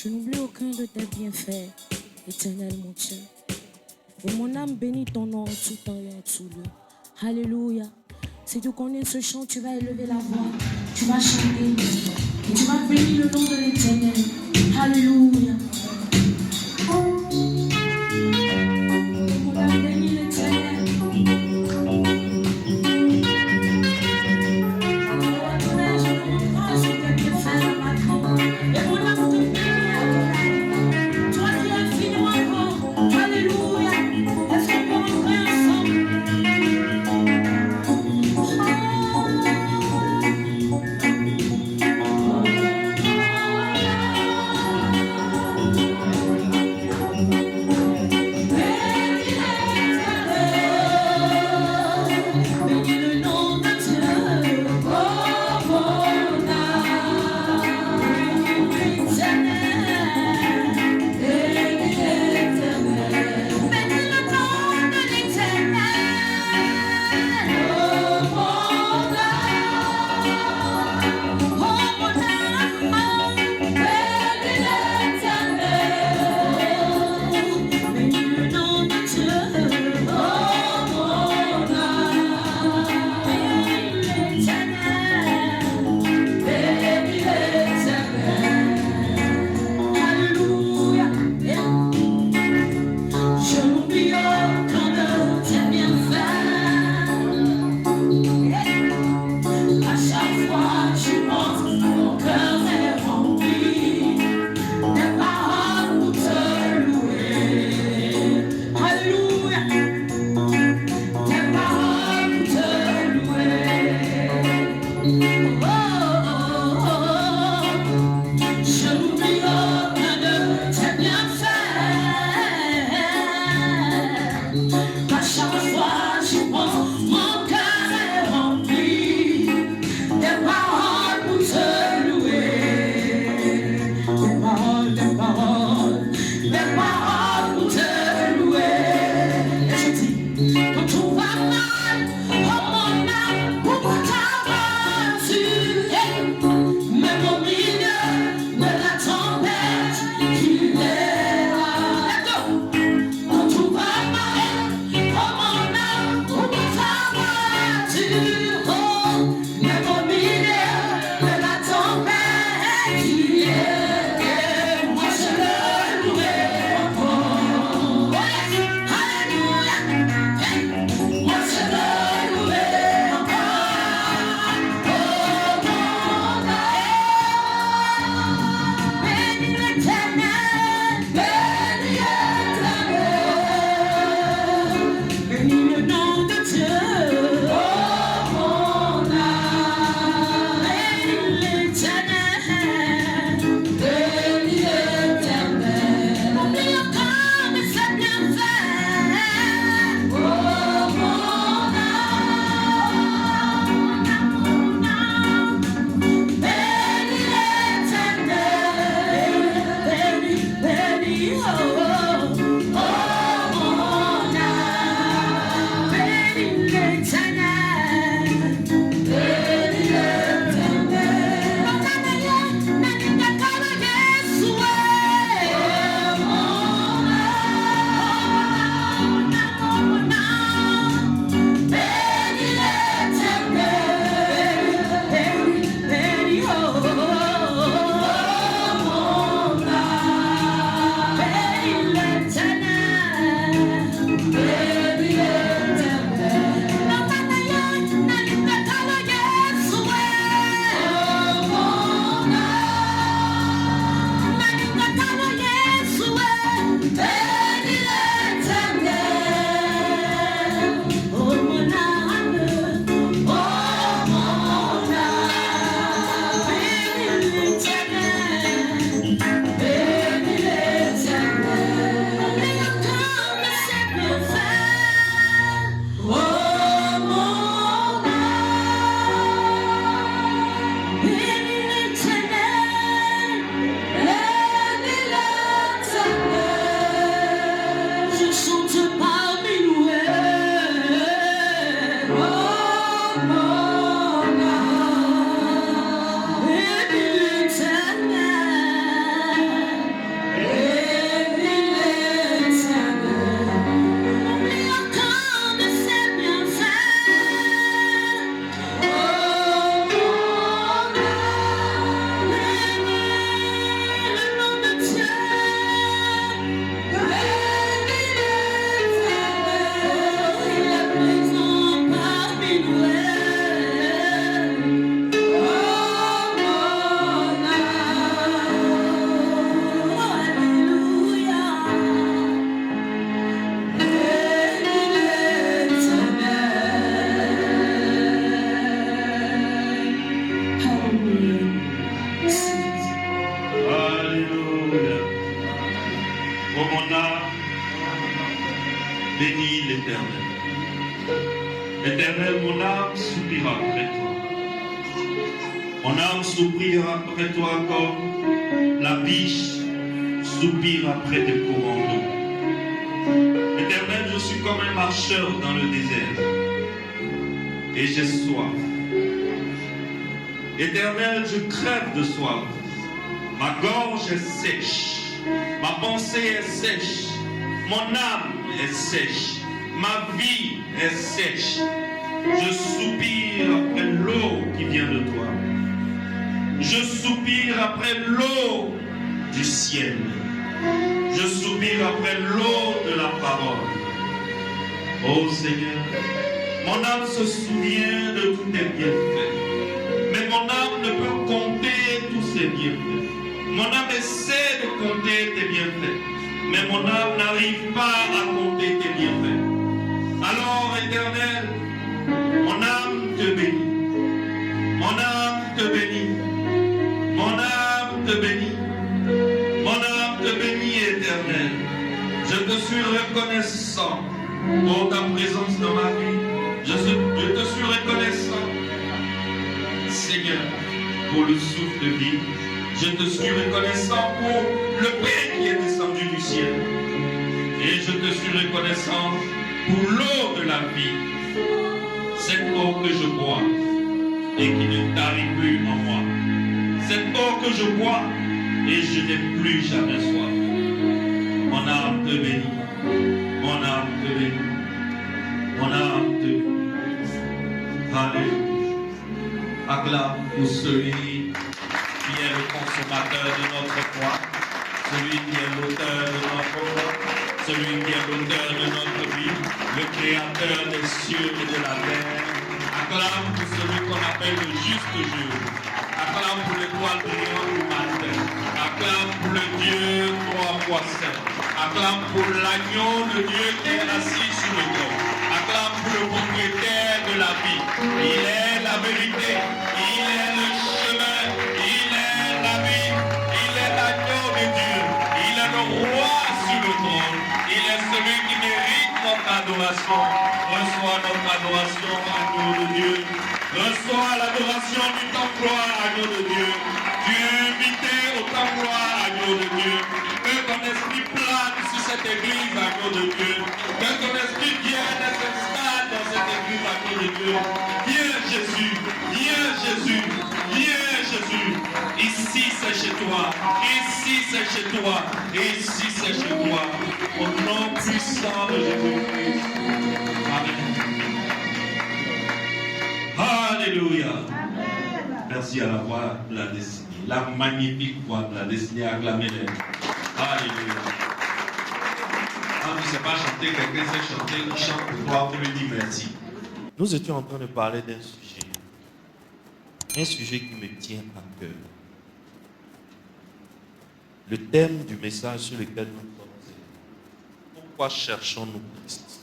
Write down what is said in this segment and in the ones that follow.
Je n'oublie aucun de tes bienfaits, éternel mon Dieu. Et mon âme bénit ton nom en tout temps et en tout lieu. Alléluia. Si tu connais ce chant, tu vas élever la voix, tu vas chanter et tu vas bénir le nom de l'Éternel. Alléluia. Mon âme bénit l'Éternel. mon âme, bénis l'Éternel. Éternel, mon âme soupira après toi. Mon âme soupira après toi comme la biche soupire après des courants d'eau. Éternel, je suis comme un marcheur dans le désert et j'ai soif. Éternel, je crève de soif. Ma gorge est sèche. Ma pensée est sèche. Mon âme est sèche. Ma vie est sèche. Je soupire après l'eau qui vient de toi. Je soupire après l'eau du ciel. Je soupire après l'eau de la parole. Ô Seigneur, mon âme se souvient de tous tes bienfaits. Mais mon âme ne peut compter tous ces bienfaits. Mon âme essaie de compter tes bienfaits. Mais mon âme n'arrive pas à compter tes bienfaits. Alors, Éternel, mon âme te bénit. Mon âme te bénit. Mon âme te bénit. Mon âme te bénit, Éternel. Je te suis reconnaissant pour ta présence dans ma vie. Je te suis reconnaissant, Seigneur, pour le souffle de vie. Je te suis reconnaissant pour le pain qui est descendu du ciel. Et je te suis reconnaissant pour l'eau de la vie. Cette eau que je bois et qui ne tarit plus en moi. Cette eau que je bois et je n'ai plus jamais soif. Mon âme te bénit. Mon âme te bénit. Mon âme te bénit. Alléluia. Acclame pour celui qui est le consommateur de notre foi, celui qui est l'auteur de notre foi, celui qui est l'auteur de notre vie, le créateur des cieux et de la terre. Acclame pour celui qu'on appelle le juste Dieu. Acclame pour l'étoile brillante du matin. Acclame pour le Dieu trois fois saint. Acclame pour l'agneau de Dieu qui est assis sur le trône. Acclame pour le propriétaire de la vie. Il est la vérité. Il est le chemin. Il est la vie. Il est l'agneau de Dieu. Il est le roi sur le trône. Il est celui qui mérite notre adoration. Reçois notre adoration, agneau de Dieu. Reçois l'adoration du temps gloire, agneau de Dieu. Tu es invité au temps gloire, agneau de Dieu. Que ton esprit plane sur cette église, agneau de Dieu. Que ton esprit vienne et s'installe dans cette église, agneau de Dieu. Viens Jésus, viens Jésus, viens Jésus. Ici c'est chez toi, ici c'est chez toi, ici c'est chez toi. Au nom puissant de Jésus-Christ. Amen. Alléluia. Merci à la voix de la destinée, la magnifique voix de la destinée, acclamez-les. Alléluia. Quand tu ne sais pas chanter, quelqu'un sait chanter, il chante pour toi, pour lui dire merci. Nous étions en train de parler d'un sujet qui me tient à cœur. Le thème du message sur lequel nous sommes, c'est pourquoi cherchons-nous Christ?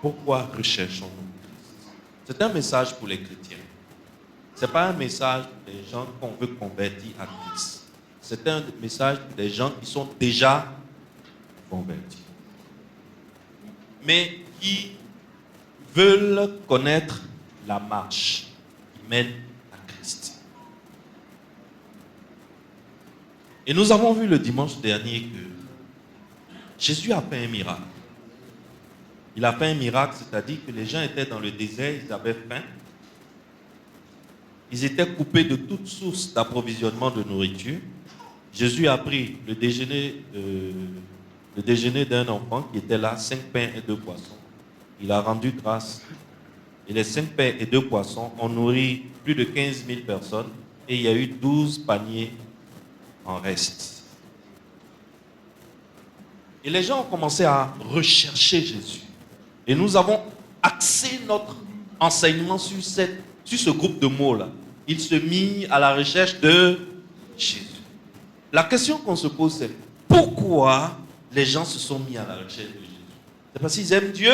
Pourquoi recherchons-nous Christ? C'est un message pour les chrétiens. Ce n'est pas un message pour les gens qu'on veut convertir à Christ. C'est un message pour les gens qui sont déjà convertis. Mais qui veulent connaître la marche qui mène à Christ. Et nous avons vu le dimanche dernier que Jésus a fait un miracle. Il a fait un miracle, c'est-à-dire que les gens étaient dans le désert, ils avaient faim. Ils étaient coupés de toute source d'approvisionnement de nourriture. Jésus a pris le déjeuner d'un enfant qui était là, 5 pains et 2 poissons. Il a rendu grâce. Et les 5 pains et 2 poissons ont nourri plus de 15 000 personnes. Et il y a eu 12 paniers en reste. Et les gens ont commencé à rechercher Jésus. Et nous avons axé notre enseignement sur ce groupe de mots-là. Il se mit à la recherche de Jésus. La question qu'on se pose, c'est pourquoi les gens se sont mis à la recherche de Jésus? C'est parce qu'ils aiment Dieu?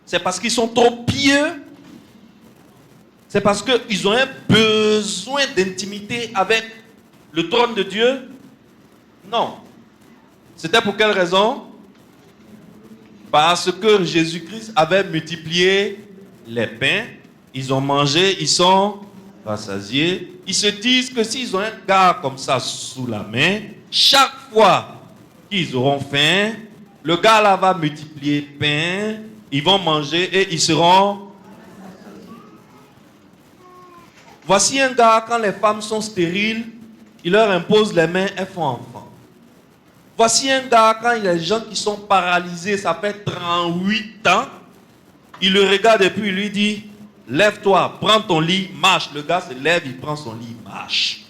C'est parce qu'ils sont trop pieux? C'est parce qu'ils ont un besoin d'intimité avec le trône de Dieu? Non. C'était pour quelle raison? Parce que Jésus-Christ avait multiplié les pains. Ils ont mangé, ils sont rassasiés. Ils se disent que s'ils ont un gars comme ça sous la main, chaque fois qu'ils auront faim, le gars là va multiplier pain, ils vont manger et ils seront... Voici un gars, quand les femmes sont stériles, il leur impose les mains, elles font enfant. Voici un gars, quand il y a des gens qui sont paralysés, ça fait 38 ans, il le regarde et puis il lui dit, lève-toi, prends ton lit, marche. Le gars se lève, il prend son lit, marche.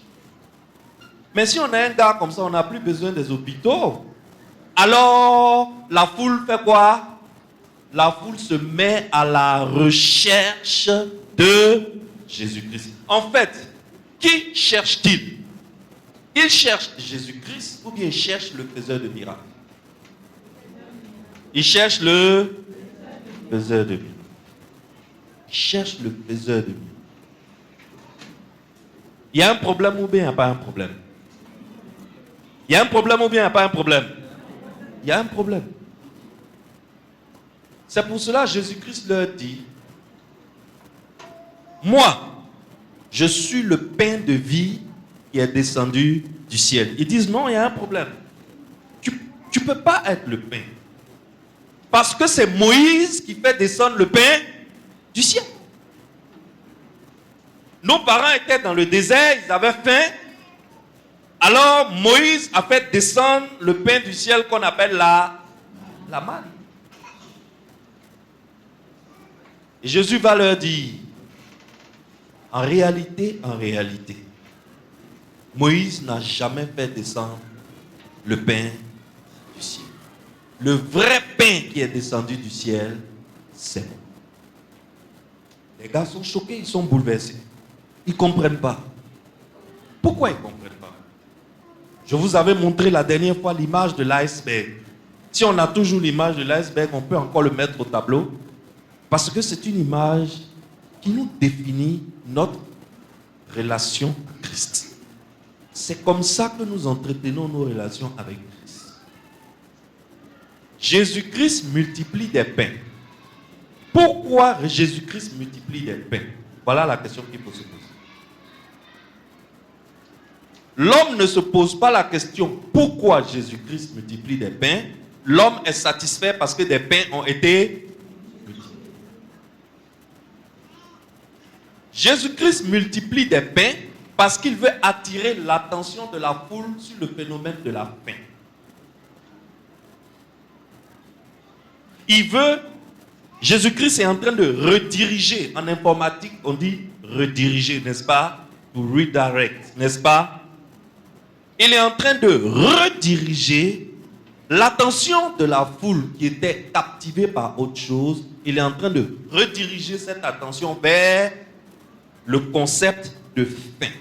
Mais si on a un gars comme ça, on n'a plus besoin des hôpitaux. Alors, la foule fait quoi? La foule se met à la recherche de Jésus-Christ. En fait, qui cherche-t-il? Il cherche Jésus-Christ ou bien il cherche le faiseur de miracles? Il cherche le faiseur de miracles. Il cherche le faiseur de miracles. Il y a un problème ou bien il n'y a pas un problème? Il y a un problème ou bien il n'y a pas un problème? Il y a un problème. C'est pour cela que Jésus-Christ leur dit, moi, je suis le pain de vie qui est descendu du ciel. Ils disent non, il y a un problème. Tu ne peux pas être le pain. Parce que c'est Moïse qui fait descendre le pain du ciel. Nos parents étaient dans le désert, ils avaient faim. Alors Moïse a fait descendre le pain du ciel qu'on appelle la manne. Et Jésus va leur dire, en réalité, Moïse n'a jamais fait descendre le pain du ciel. Le vrai pain qui est descendu du ciel, c'est moi. Les gars sont choqués, ils sont bouleversés. Ils ne comprennent pas. Pourquoi ils ne comprennent pas? Je vous avais montré la dernière fois l'image de l'iceberg. Si on a toujours l'image de l'iceberg, on peut encore le mettre au tableau. Parce que c'est une image qui nous définit notre relation à Christ. C'est comme ça que nous entretenons nos relations avec Christ. Jésus-Christ multiplie des pains. Pourquoi Jésus-Christ multiplie des pains? Voilà la question qu'il faut se poser. L'homme ne se pose pas la question pourquoi Jésus-Christ multiplie des pains. L'homme est satisfait parce que des pains ont été multipliés. Jésus-Christ multiplie des pains parce qu'il veut attirer l'attention de la foule sur le phénomène de la faim. Jésus-Christ est en train de rediriger. En informatique, on dit rediriger, n'est-ce pas? To redirect, n'est-ce pas? Il est en train de rediriger l'attention de la foule qui était captivée par autre chose. Il est en train de rediriger cette attention vers le concept de faim.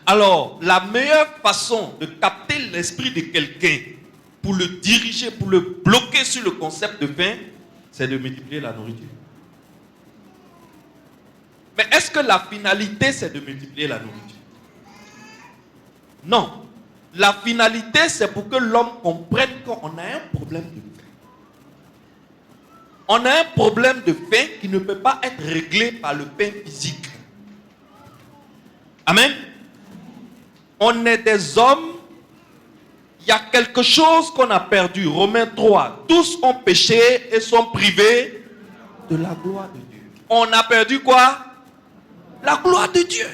Alors, la meilleure façon de capter l'esprit de quelqu'un pour le diriger, pour le bloquer sur le concept de faim, c'est de multiplier la nourriture. Mais est-ce que la finalité, c'est de multiplier la nourriture? Non. La finalité, c'est pour que l'homme comprenne qu'on a un problème de faim. On a un problème de faim qui ne peut pas être réglé par le pain physique. Amen. On est des hommes. Il y a quelque chose qu'on a perdu. Romains 3. Tous ont péché et sont privés de la gloire de Dieu. On a perdu quoi? La gloire de Dieu.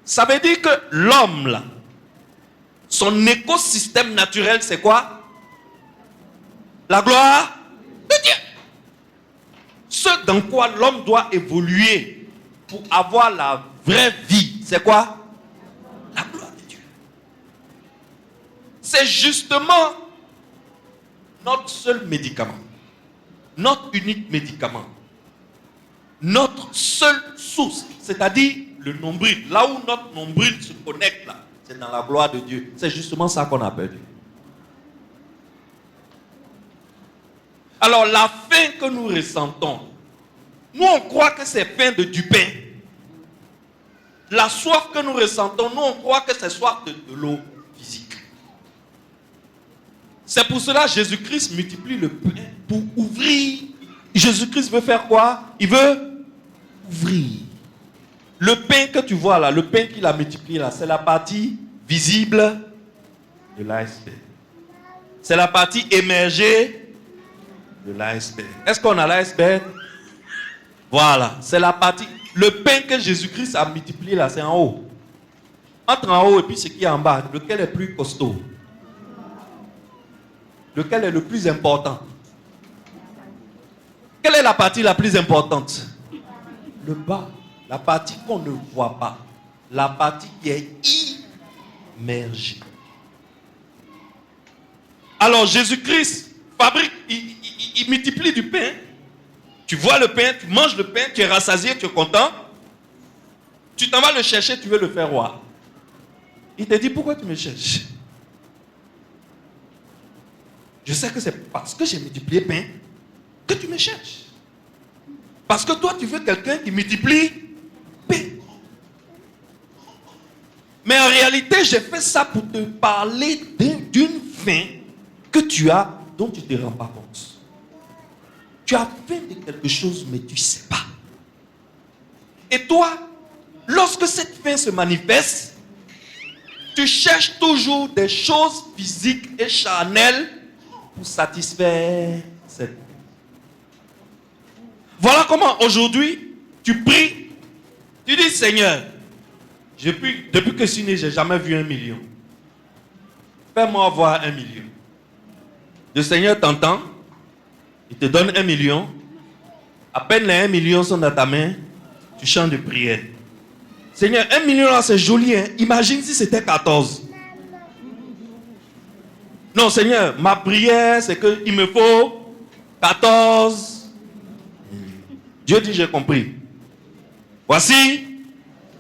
Ça veut dire que l'homme, là, son écosystème naturel, c'est quoi? La gloire de Dieu. Ce dans quoi l'homme doit évoluer pour avoir la vraie vie, c'est quoi? La gloire de Dieu. C'est justement notre seul médicament, notre unique médicament, notre seule source, c'est-à-dire le nombril. Là où notre nombril se connecte, là, c'est dans la gloire de Dieu. C'est justement ça qu'on a perdu. Alors la faim que nous ressentons, nous on croit que c'est faim du pain. La soif que nous ressentons, nous on croit que c'est soif de l'eau physique. C'est pour cela que Jésus-Christ multiplie le pain pour ouvrir. Jésus-Christ veut faire quoi? Il veut ouvrir. Le pain que tu vois là, le pain qu'il a multiplié là, c'est la partie visible de l'iceberg. C'est la partie émergée de l'iceberg. Est-ce qu'on a l'iceberg? Voilà, c'est la partie. Le pain que Jésus-Christ a multiplié là, c'est en haut. Entre en haut et puis ce qui est en bas, lequel est plus costaud? Lequel est le plus important? Quelle est la partie la plus importante? Le bas, la partie qu'on ne voit pas, la partie qui est immergée. Alors Jésus-Christ fabrique, il multiplie du pain. Tu vois le pain, tu manges le pain, tu es rassasié, tu es content. Tu t'en vas le chercher, tu veux le faire roi. Il te dit, pourquoi tu me cherches? Je sais que c'est parce que j'ai multiplié le pain que tu me cherches. Parce que toi, tu veux quelqu'un qui multiplie pain. Mais en réalité, j'ai fait ça pour te parler d'une faim que tu as, dont tu ne te rends pas compte. Tu as faim de quelque chose, mais tu ne sais pas. Et toi, lorsque cette faim se manifeste, tu cherches toujours des choses physiques et charnelles pour satisfaire cette faim. Voilà comment aujourd'hui, tu pries. Tu dis, Seigneur, depuis que je suis né, je n'ai jamais vu 1 million. Fais-moi voir 1 million. Le Seigneur t'entend, il te donne 1 million. À peine les 1 million sont dans ta main, tu chantes de prière. Seigneur, 1 million là c'est joli, hein? Imagine si c'était 14. Non, Seigneur, ma prière c'est qu'il me faut 14. Dieu dit, j'ai compris. Voici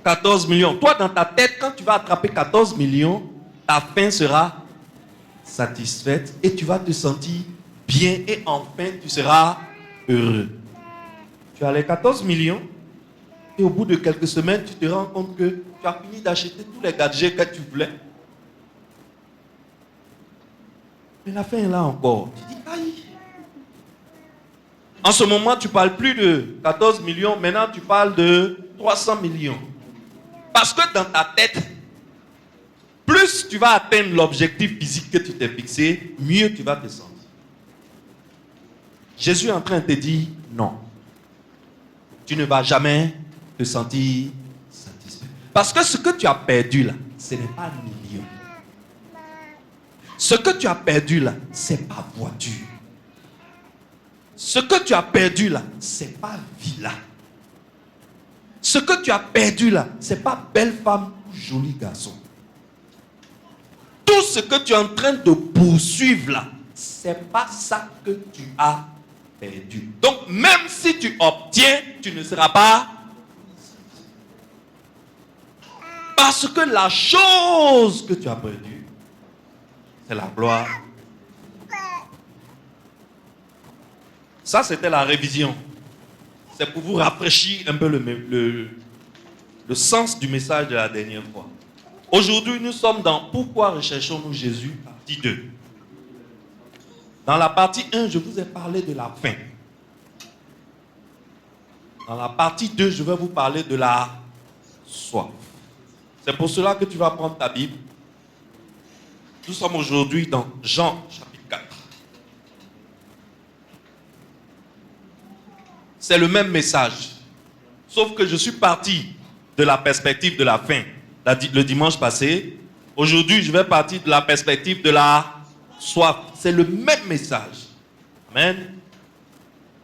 14 millions. Toi, dans ta tête, quand tu vas attraper 14 millions, ta faim sera satisfaite et tu vas te sentir bien et enfin tu seras heureux. Tu as les 14 millions et au bout de quelques semaines, tu te rends compte que tu as fini d'acheter tous les gadgets que tu voulais. Mais la faim est là encore. Tu dis, aïe. En ce moment, tu ne parles plus de 14 millions, maintenant tu parles de 300 millions. Parce que dans ta tête, plus tu vas atteindre l'objectif physique que tu t'es fixé, mieux tu vas te sentir. Jésus est en train de te dire, non. Tu ne vas jamais te sentir satisfait. Parce que ce que tu as perdu là, ce n'est pas million. Ce que tu as perdu là, ce n'est pas voiture. Ce que tu as perdu là, ce n'est pas villa. Ce que tu as perdu là, ce n'est pas belle femme ou joli garçon. Tout ce que tu es en train de poursuivre là, ce n'est pas ça que tu as perdu. Donc même si tu obtiens, tu ne seras pas. Parce que la chose que tu as perdue, c'est la gloire. Ça, c'était la révision. C'est pour vous rafraîchir un peu le sens du message de la dernière fois. Aujourd'hui, nous sommes dans Pourquoi recherchons-nous Jésus, partie 2. Dans la partie 1, je vous ai parlé de la faim. Dans la partie 2, je vais vous parler de la soif. C'est pour cela que tu vas prendre ta Bible. Nous sommes aujourd'hui dans Jean chapitre 4. C'est le même message. Sauf que je suis parti de la perspective de la faim le dimanche passé. Aujourd'hui, je vais partir de la perspective de la soif. C'est le même message. Amen.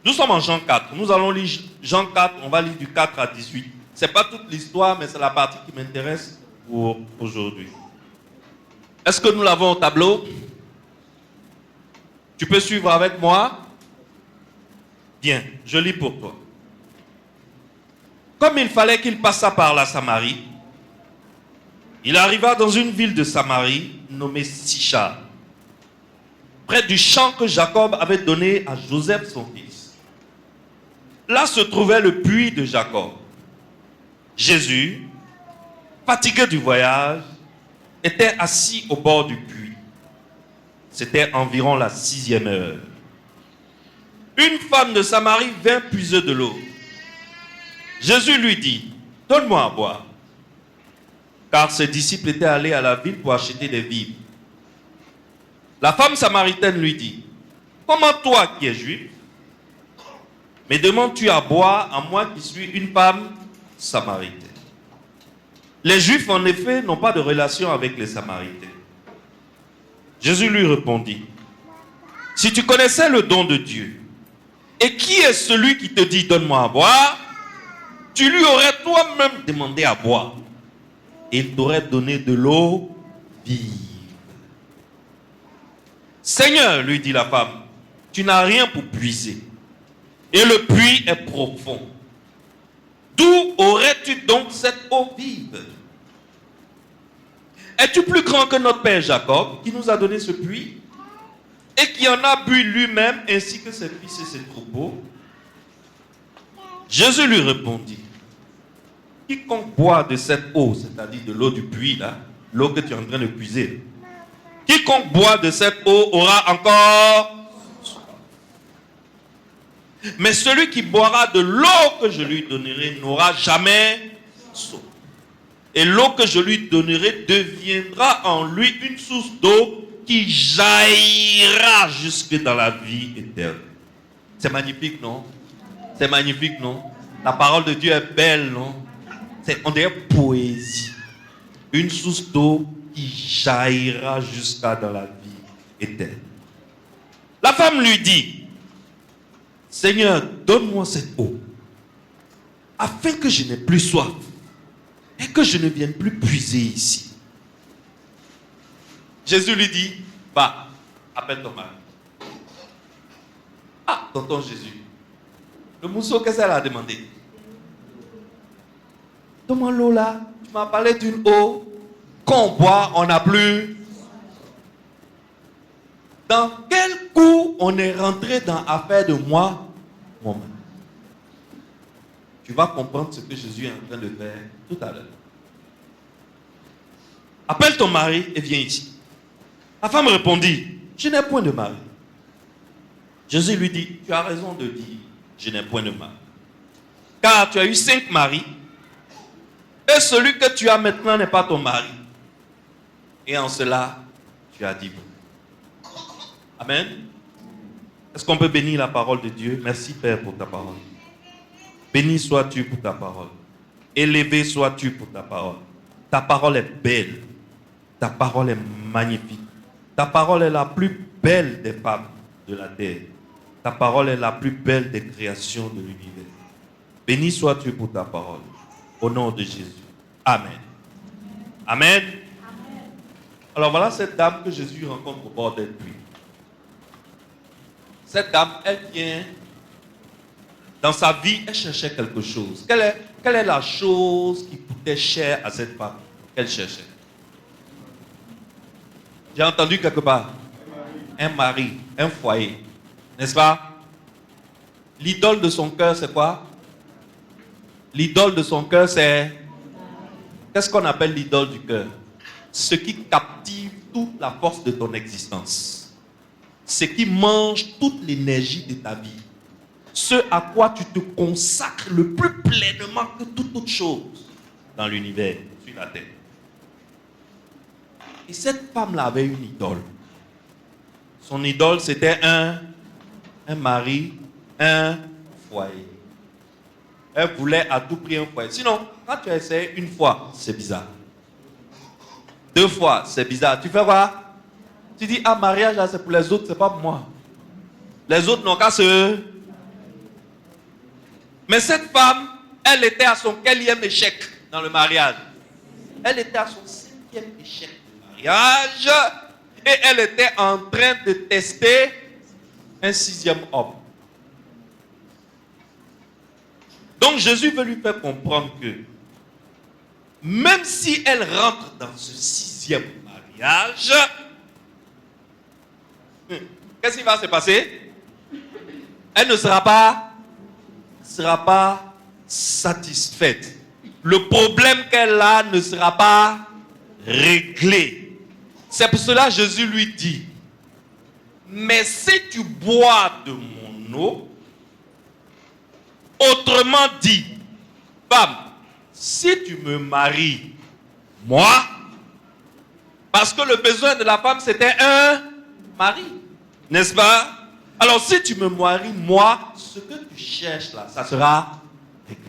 Nous sommes en Jean 4. Nous allons lire Jean 4. On va lire du 4 à 18. Ce n'est pas toute l'histoire, mais c'est la partie qui m'intéresse pour aujourd'hui. Est-ce que nous l'avons au tableau? Tu peux suivre avec moi? Bien, je lis pour toi. Comme il fallait qu'il passât par la Samarie, il arriva dans une ville de Samarie nommée Sichar, près du champ que Jacob avait donné à Joseph son fils. Là se trouvait le puits de Jacob. Jésus, fatigué du voyage, était assis au bord du puits. C'était environ la 6e heure. Une femme de Samarie vint puiser de l'eau. Jésus lui dit, donne-moi à boire. Car ses disciples étaient allés à la ville pour acheter des vivres. La femme samaritaine lui dit, comment toi qui es juif, me demandes-tu à boire à moi qui suis une femme samaritaine? Les Juifs, en effet, n'ont pas de relation avec les Samaritains. Jésus lui répondit, si tu connaissais le don de Dieu, et qui est celui qui te dit, donne-moi à boire, tu lui aurais toi-même demandé à boire, et il t'aurait donné de l'eau vive. Seigneur, lui dit la femme, tu n'as rien pour puiser, et le puits est profond. D'où aurais-tu donc cette eau vive? Es-tu plus grand que notre père Jacob, qui nous a donné ce puits, et qui en a bu lui-même, ainsi que ses fils et ses troupeaux? Jésus lui répondit, quiconque boit de cette eau, c'est-à-dire de l'eau du puits, là, l'eau que tu es en train de puiser, quiconque boit de cette eau aura encore soif. Mais celui qui boira de l'eau que je lui donnerai n'aura jamais soif. Et l'eau que je lui donnerai deviendra en lui une source d'eau qui jaillira jusque dans la vie éternelle. C'est magnifique, non? C'est magnifique, non? La parole de Dieu est belle, non? On dirait poésie. Une source d'eau qui jaillira jusqu'à dans la vie éternelle. La femme lui dit, Seigneur, donne-moi cette eau, afin que je n'ai plus soif et que je ne vienne plus puiser ici. Jésus lui dit, va, appelle ton mari. Ah, tonton Jésus, le mousseau, qu'est-ce qu'elle a demandé? Donne-moi l'eau là, tu m'as parlé d'une eau qu'on boit, on n'a plus. Dans quel coup on est rentré dans l'affaire de moi, mon mari? Tu vas comprendre ce que Jésus est en train de faire tout à l'heure. Appelle ton mari et viens ici. La femme répondit, je n'ai point de mari. Jésus lui dit, tu as raison de dire, je n'ai point de mari. Car tu as eu 5 maris, et celui que tu as maintenant n'est pas ton mari. Et en cela, tu as dit bon. Amen. Est-ce qu'on peut bénir la parole de Dieu? Merci Père pour ta parole. Béni sois-tu pour ta parole. Élevé sois-tu pour ta parole. Ta parole est belle. Ta parole est magnifique. Ta parole est la plus belle des femmes de la terre. Ta parole est la plus belle des créations de l'univers. Béni sois-tu pour ta parole. Au nom de Jésus. Amen. Amen. Alors voilà cette dame que Jésus rencontre au bord d'un puits. Cette dame, elle vient, dans sa vie, elle cherchait quelque chose. Quelle est la chose qui coûtait cher à cette femme qu'elle cherchait? J'ai entendu quelque part. Un mari, un foyer. N'est-ce pas? L'idole de son cœur, c'est quoi? L'idole de son cœur, c'est... Qu'est-ce qu'on appelle l'idole du cœur? Ce qui captive toute la force de ton existence. Ce qui mange toute l'énergie de ta vie. Ce à quoi tu te consacres le plus pleinement que toute autre chose dans l'univers, sur la terre. Et cette femme-là avait une idole. Son idole, c'était un mari, un foyer. Elle voulait à tout prix un foyer. Sinon, quand tu essaies une fois, c'est bizarre. 2 fois, c'est bizarre. Tu fais quoi? Tu dis, ah, mariage, là, c'est pour les autres, c'est pas pour moi. Les autres n'ont qu'à se... Mais cette femme, elle était à son quatrième échec dans le mariage. Elle était à son 5e échec de mariage. Et elle était en train de tester un 6e homme. Donc Jésus veut lui faire comprendre que même si elle rentre dans ce 6e mariage, qu'est-ce qui va se passer? Elle ne sera pas satisfaite. Le problème qu'elle a ne sera pas réglé. C'est pour cela que Jésus lui dit, Mais si tu bois de mon eau, autrement dit, femme, si tu me maries, moi, parce que le besoin de la femme, c'était un mari, n'est-ce pas? Alors, si tu me maries, moi, ce que tu cherches là, ça sera réglé.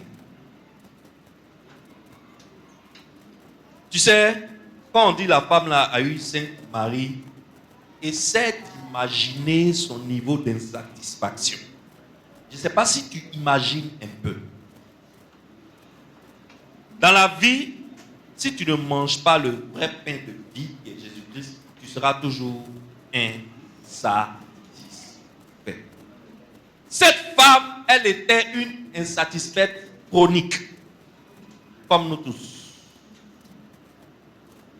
Tu sais, quand on dit la femme là a eu 5 maris, essaie d'imaginer son niveau d'insatisfaction. Je ne sais pas si tu imagines un peu. Dans la vie, si tu ne manges pas le vrai pain de vie qui est Jésus-Christ, tu seras toujours insatisfait. Cette femme, elle était une insatisfaite chronique, comme nous tous.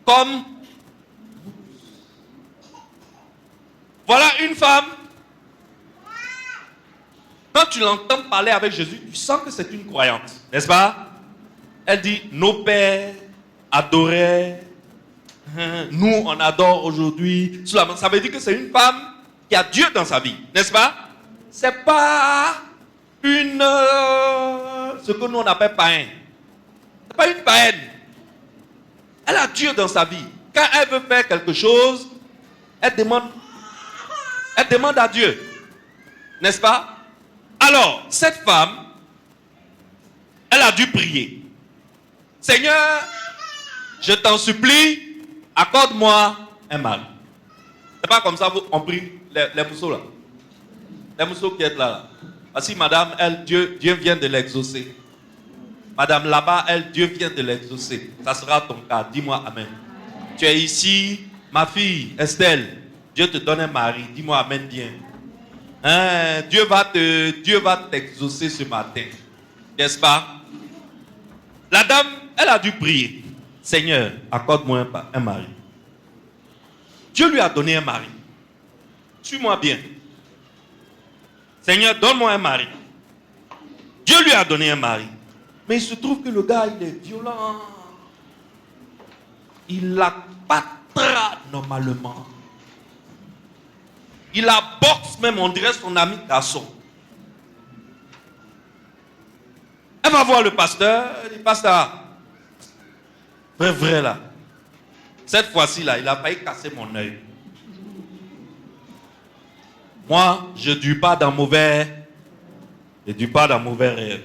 Comme voilà une femme, quand tu l'entends parler avec Jésus, tu sens que c'est une croyante, n'est-ce pas? Elle dit, nos pères adoraient, nous on adore aujourd'hui. Ça veut dire que c'est une femme qui a Dieu dans sa vie, n'est-ce pas? C'est pas une, ce que nous on appelle païen. C'est pas une païenne. Elle a Dieu dans sa vie. Quand elle veut faire quelque chose, elle demande à Dieu. N'est-ce pas? Alors, cette femme, elle a dû prier. Seigneur, je t'en supplie, accorde-moi un mari. C'est pas comme ça on prie les mousseaux là. Les mousseaux qui sont là. Voici madame, elle, Dieu vient de l'exaucer. Madame là-bas, elle, Dieu vient de l'exaucer. Ça sera ton cas. Dis-moi amen. Tu es ici, ma fille, Estelle. Dieu te donne un mari. Dis-moi amen bien. Hein, Dieu va t'exaucer ce matin. N'est-ce pas? La dame, elle a dû prier. Seigneur, accorde-moi un mari. Dieu lui a donné un mari. Suis-moi bien. Seigneur, donne-moi un mari. Dieu lui a donné un mari. Mais il se trouve que le gars, il est violent. Il la battra normalement. Il la boxe même, on dirait son ami garçon. Elle va voir le pasteur. Elle dit, pasteur, vrai là. Cette fois-ci là, il a failli casser mon œil. Moi, je ne dure pas dans mauvais rêve.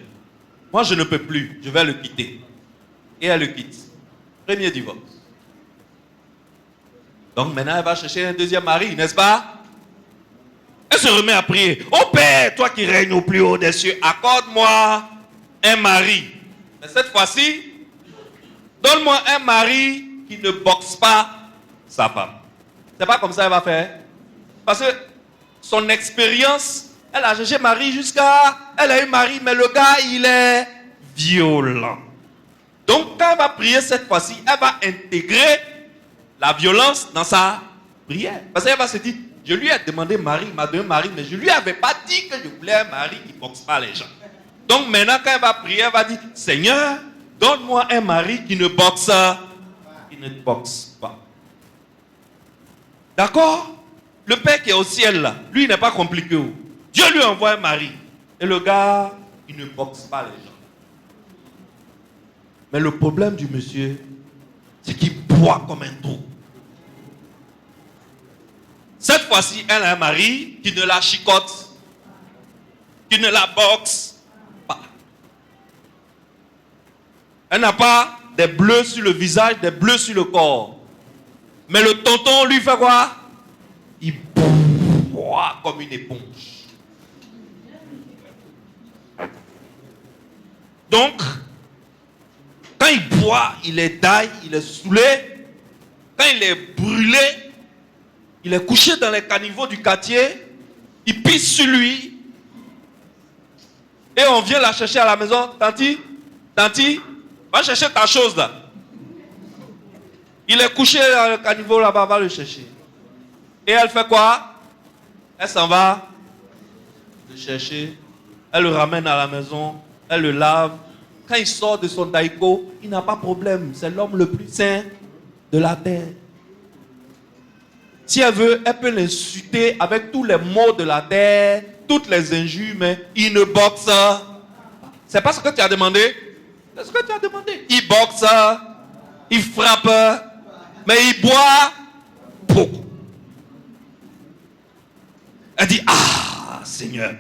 Moi, je ne peux plus. Je vais le quitter. Et elle le quitte. Premier divorce. Donc maintenant, elle va chercher un deuxième mari, n'est-ce pas? Elle se remet à prier. Oh Père, toi qui règnes au plus haut des cieux, accorde-moi un mari. Mais cette fois-ci, donne-moi un mari qui ne boxe pas sa femme. C'est pas comme ça qu'elle va faire. Parce que son expérience, elle a cherché mari jusqu'à... Elle a eu mari, mais le gars, il est violent. Donc, quand elle va prier cette fois-ci, elle va intégrer la violence dans sa prière. Parce qu'elle va se dire, je lui ai demandé mari, il m'a donné mari, mais je ne lui avais pas dit que je voulais un mari qui ne boxe pas les gens. Donc, maintenant, quand elle va prier, elle va dire, Seigneur, donne-moi un mari qui ne boxe pas. D'accord? Le Père qui est au ciel, là, lui, il n'est pas compliqué. Dieu lui envoie un mari. Et le gars, il ne boxe pas les gens. Mais le problème du monsieur, c'est qu'il boit comme un trou. Cette fois-ci, elle a un mari qui ne la chicote, qui ne la boxe pas. Elle n'a pas des bleus sur le visage, des bleus sur le corps. Mais le tonton lui fait quoi? Il boit comme une éponge. Donc, quand il boit, il est daille, il est saoulé. Quand il est brûlé, il est couché dans les caniveaux du quartier. Il pisse sur lui. Et on vient la chercher à la maison. Tanti, va chercher ta chose là. Il est couché dans le caniveau là-bas, va le chercher. Et elle fait quoi? Elle s'en va le chercher. Elle le ramène à la maison. Elle le lave. Quand il sort de son daïko, il n'a pas de problème. C'est l'homme le plus saint de la terre. Si elle veut, elle peut l'insulter avec tous les mots de la terre, toutes les injures, mais il ne boxe. C'est pas ce que tu as demandé. C'est ce que tu as demandé. Il boxe, il frappe, mais il boit beaucoup. Elle dit, ah, Seigneur,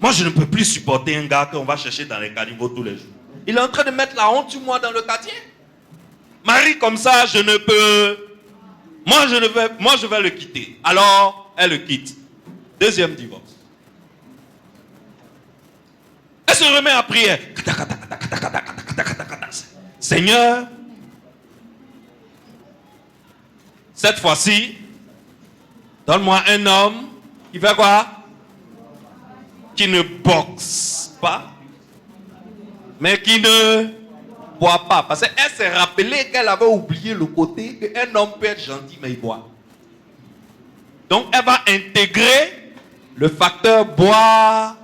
moi je ne peux plus supporter un gars qu'on va chercher dans les caniveaux tous les jours. Il est en train de mettre la honte sur moi dans le quartier. Marie comme ça, je ne peux... Moi je vais le quitter. Alors, elle le quitte. Deuxième divorce. Elle se remet à prier. Seigneur, cette fois-ci, donne-moi un homme qui fait quoi? Qui ne boxe pas, mais qui ne boit pas. Parce qu'elle s'est rappelée qu'elle avait oublié le côté qu'un homme peut être gentil, mais il boit. Donc, elle va intégrer le facteur boire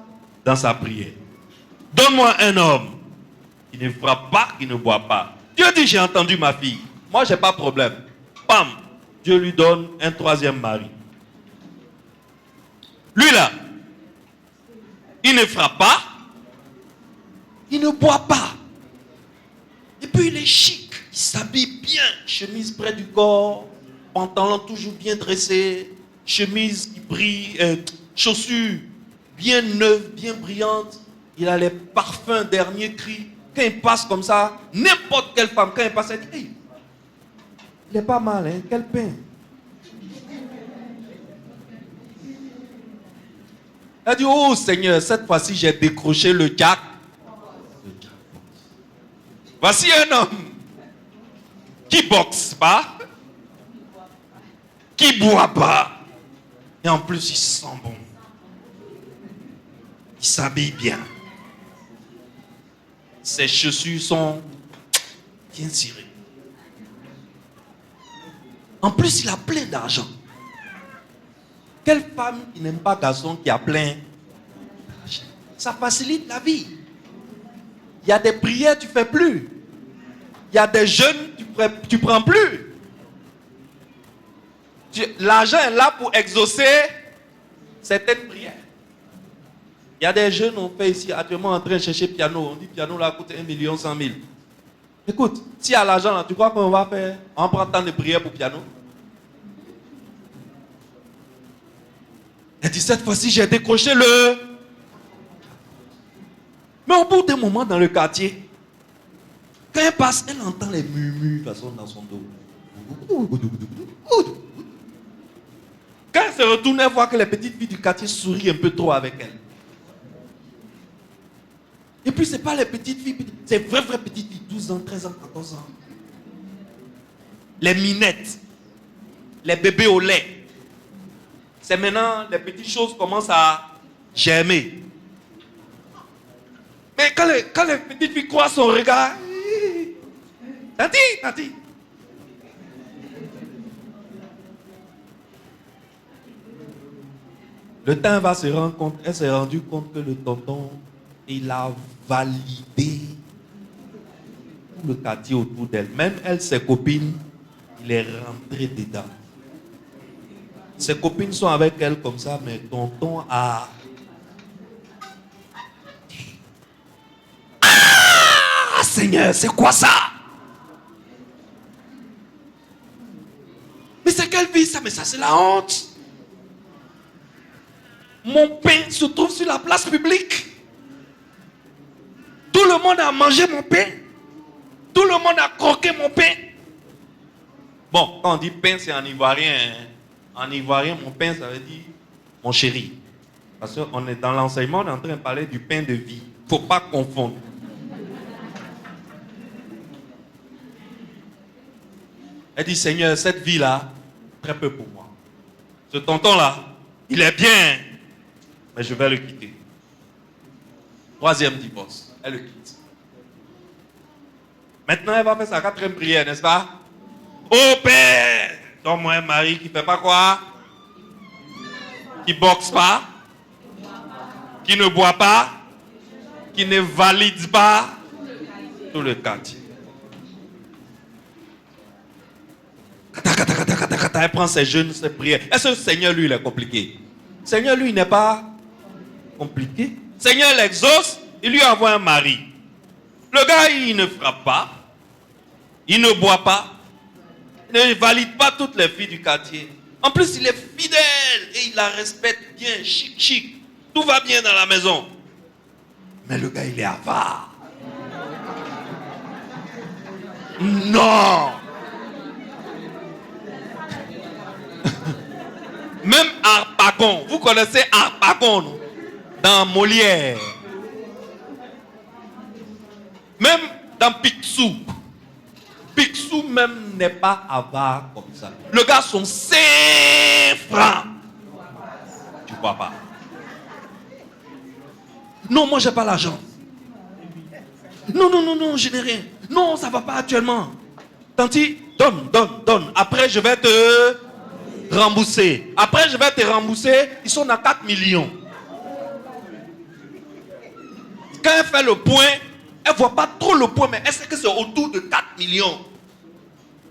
dans sa prière. Donne-moi un homme qui ne frappe pas, qui ne boit pas. Dieu dit, j'ai entendu ma fille. Moi, je n'ai pas de problème. Pam, Dieu lui donne un troisième mari. Lui là, il ne frappe pas, il ne boit pas. Et puis il est chic, il s'habille bien, chemise près du corps, pantalon toujours bien dressé, chemise qui brille, chaussures bien neuves, bien brillantes. Il a les parfums dernier cri. Quand il passe comme ça, n'importe quelle femme, quand il passe, elle dit, hey, il est pas mal, hein, quel pain. Elle dit, oh Seigneur, cette fois-ci j'ai décroché le jack. Voici un homme qui boxe pas, qui boit pas, et en plus il sent bon. Il s'habille bien. Ses chaussures sont bien cirées. En plus, il a plein d'argent. Quelle femme qui n'aime pas garçon qui a plein d'argent? Ça facilite la vie. Il y a des prières, tu ne fais plus. Il y a des jeûnes, tu ne prends plus. L'argent est là pour exaucer certaines prières. Il y a des jeunes, on fait ici, actuellement en train de chercher piano. On dit piano là coûte 1 100 000. Écoute, s'il y a l'argent là, tu crois qu'on va faire? On prend tant de prières pour piano. Elle dit, cette fois-ci, j'ai décroché le... Mais au bout d'un moment dans le quartier, quand elle passe, elle entend les murmures de façon dans son dos. Quand elle se retourne, elle voit que les petites filles du quartier sourient un peu trop avec elle. Et puis, ce n'est pas les petites filles, c'est vraies petites filles, 12 ans, 13 ans, 14 ans. Les minettes, les bébés au lait. C'est maintenant, les petites choses commencent à germer. Mais quand les petites filles croisent son regard, Tati. Le temps va se rendre compte, elle s'est rendue compte que le tonton, il a validé tout le quartier autour d'elle. Même elle, ses copines, il est rentré dedans. Ses copines sont avec elle comme ça, mais tonton a... Ah, Seigneur, c'est quoi ça? Mais c'est quelle vie ça? Mais ça, c'est la honte. Mon pain se trouve sur la place publique. Tout le monde a mangé mon pain. Tout le monde a croqué mon pain. Bon, quand on dit pain, c'est en ivoirien. Hein? En ivoirien, mon pain, ça veut dire mon chéri. Parce qu'on est dans l'enseignement, on est en train de parler du pain de vie. Il ne faut pas confondre. Elle dit, Seigneur, cette vie-là, très peu pour moi. Ce tonton-là, il est bien, mais je vais le quitter. Troisième divorce, elle le quitte. Maintenant, elle va faire sa quatrième prière, n'est-ce pas? Oh Père, donne-moi un mari qui ne fait pas quoi? Qui ne boxe pas? Qui ne boit pas? Qui ne valide pas? Tout le quartier. matin, elle prend ses jeûnes, ses prières. Est-ce que le Seigneur, lui, il est compliqué? Le Seigneur, lui, il n'est pas compliqué. Le Seigneur l'exauce, il lui envoie un mari. Le gars, il ne frappe pas. Il ne boit pas. Il ne valide pas toutes les filles du quartier. En plus, il est fidèle et il la respecte bien, chic. Tout va bien dans la maison. Mais le gars, il est avare. Non. Même Harpagon, vous connaissez Harpagon, non? Dans Molière. Même dans Picsou. Picsou même n'est pas avare comme ça. Le gars, son 5 francs. Tu vois pas. Non, moi, j'ai pas l'argent. Non, je n'ai rien. Non, ça va pas actuellement. Tanti, donne. Après, je vais te rembourser. Après, je vais te rembourser. Ils sont à 4 millions. Quand elle fait le point, elle ne voit pas trop le point, mais elle sait que c'est autour de 4 millions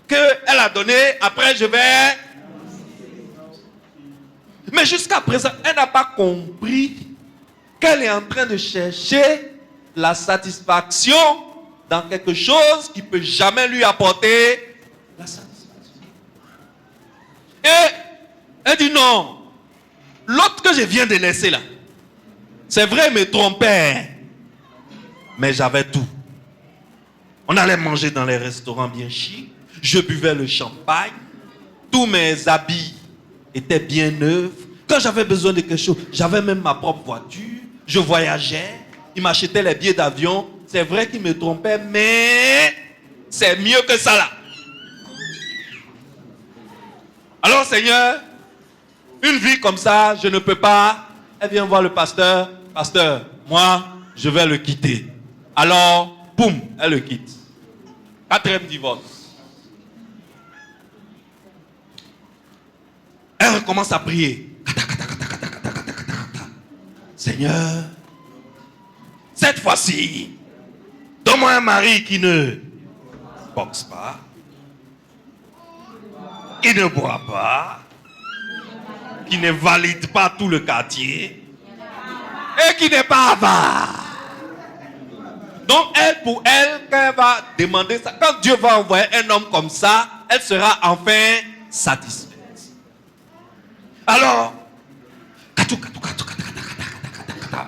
qu'elle a donné. Après, je vais... Mais jusqu'à présent, elle n'a pas compris qu'elle est en train de chercher la satisfaction dans quelque chose qui ne peut jamais lui apporter la satisfaction. Et elle dit non. L'autre que je viens de laisser là, c'est vrai, il me trompait. Mais j'avais tout. On allait manger dans les restaurants bien chics. Je buvais le champagne. Tous mes habits étaient bien neufs. Quand j'avais besoin de quelque chose, j'avais même ma propre voiture. Je voyageais. Il m'achetait les billets d'avion. C'est vrai qu'il me trompait, mais c'est mieux que ça là. Alors Seigneur, une vie comme ça, je ne peux pas. Elle vient voir le pasteur. Pasteur, moi, je vais le quitter. Alors, boum, elle le quitte. 4e divorce. Elle recommence à prier. Seigneur, cette fois-ci, donne-moi un mari qui ne boxe pas, qui ne boit pas, qui ne valide pas tout le quartier et qui n'est pas avare. Donc, pour elle, quand elle va demander ça, quand Dieu va envoyer un homme comme ça, elle sera enfin satisfaite. Alors,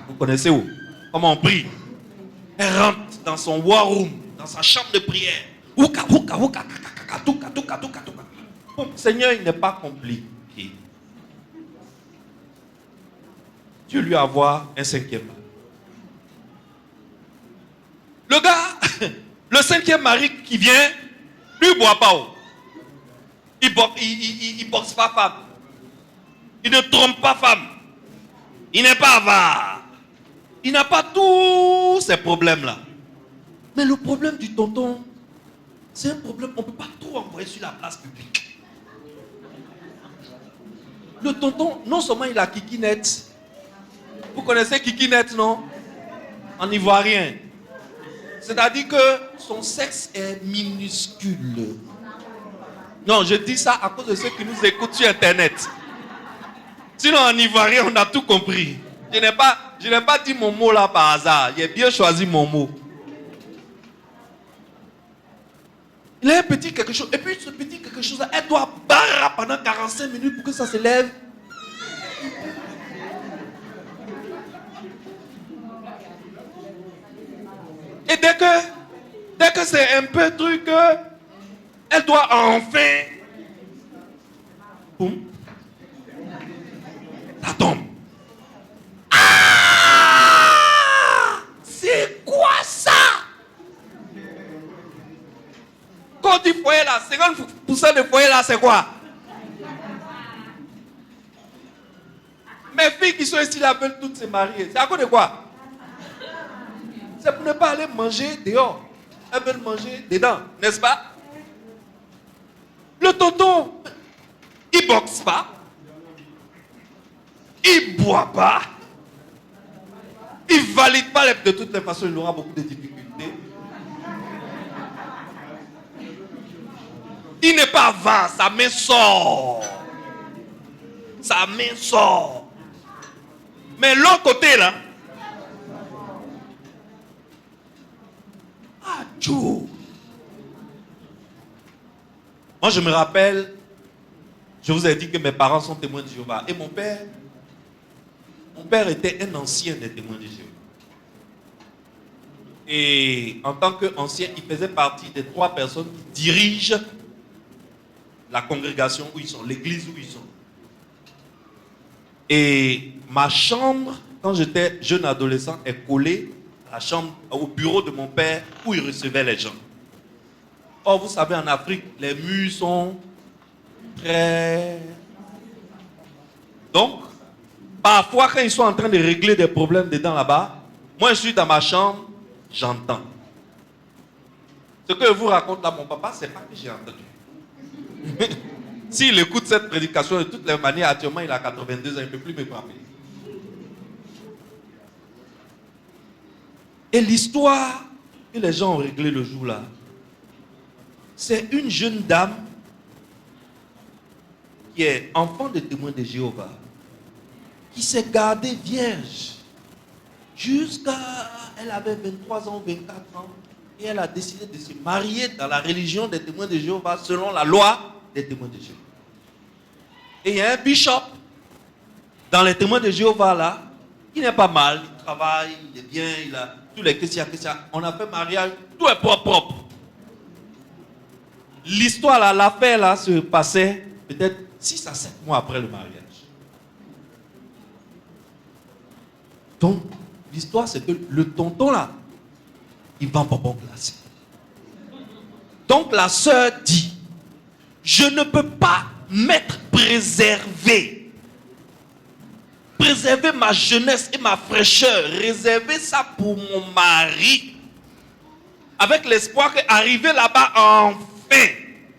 vous connaissez où? Comment on prie? Elle rentre dans son war room, dans sa chambre de prière. Seigneur, il n'est pas compliqué. Dieu lui envoie un 5e mari. Le gars, le 5e mari qui vient, lui ne boit pas. Il ne boxe pas femme. Il ne trompe pas femme. Il n'est pas avare. Il n'a pas tous ces problèmes-là. Mais le problème du tonton, c'est un problème, on ne peut pas tout envoyer sur la place publique. Le tonton, non seulement il a kikinette. Vous connaissez kikinette, non? En ivoirien. C'est-à-dire que son sexe est minuscule. Non, je dis ça à cause de ceux qui nous écoutent sur Internet. Sinon, en ivoirien, on a tout compris. Je n'ai pas dit mon mot là par hasard. J'ai bien choisi mon mot. Il a un petit quelque chose. Et puis, ce petit quelque chose, elle doit barrer pendant 45 minutes pour que ça se lève. Et dès que c'est un peu truc, elle doit enfin... Boum. Ça tombe. Ah! C'est quoi ça? Quand on dit foyer là, 50% de foyer là, c'est quoi? Mes filles qui sont ici là veulent toutes se marier. C'est à cause de quoi? C'est pour ne pas aller manger dehors. Elles veulent manger dedans, n'est-ce pas? Le tonton, il boxe pas. Il ne boit pas. Il ne valide pas. De toutes les façons, il aura beaucoup de difficultés. Il n'est pas vain, sa main sort. Sa main sort. Mais l'autre côté là, ah, Dieu. Moi je me rappelle, je vous ai dit que mes parents sont témoins de Jéhovah. Et mon père était un ancien des témoins de Jéhovah. Et en tant qu'ancien, il faisait partie des 3 personnes qui dirigent la congrégation où ils sont, l'église où ils sont. Et ma chambre, quand j'étais jeune adolescent, est collée à la chambre, au bureau de mon père où il recevait les gens. Or, vous savez, en Afrique, les murs sont très... Donc, parfois, quand ils sont en train de régler des problèmes dedans là-bas, moi, je suis dans ma chambre, j'entends. Ce que je vous raconte là, mon papa, c'est pas que j'ai entendu. S'il écoute cette prédication de toutes les manières, actuellement, il a 82 ans, il ne peut plus me frapper. Et l'histoire que les gens ont réglée le jour là, c'est une jeune dame qui est enfant de témoin de Jéhovah, qui s'est gardée vierge jusqu'à... Elle avait 23 ans, 24 ans, et elle a décidé de se marier dans la religion des témoins de Jéhovah selon la loi des témoins de Jéhovah. Et il y a un bishop dans les témoins de Jéhovah là, qui n'est pas mal, il travaille, il est bien, il a tous les chrétiens. On a fait mariage, tout est propre. L'histoire là, l'affaire là se passait peut-être 6 à 7 mois après le mariage. Donc, l'histoire c'est que le tonton là, il vend bonbon glacé. Donc la sœur dit, je ne peux pas m'être préservé. Préserver ma jeunesse et ma fraîcheur. Réserver ça pour mon mari. Avec l'espoir qu'arriver là-bas, enfin,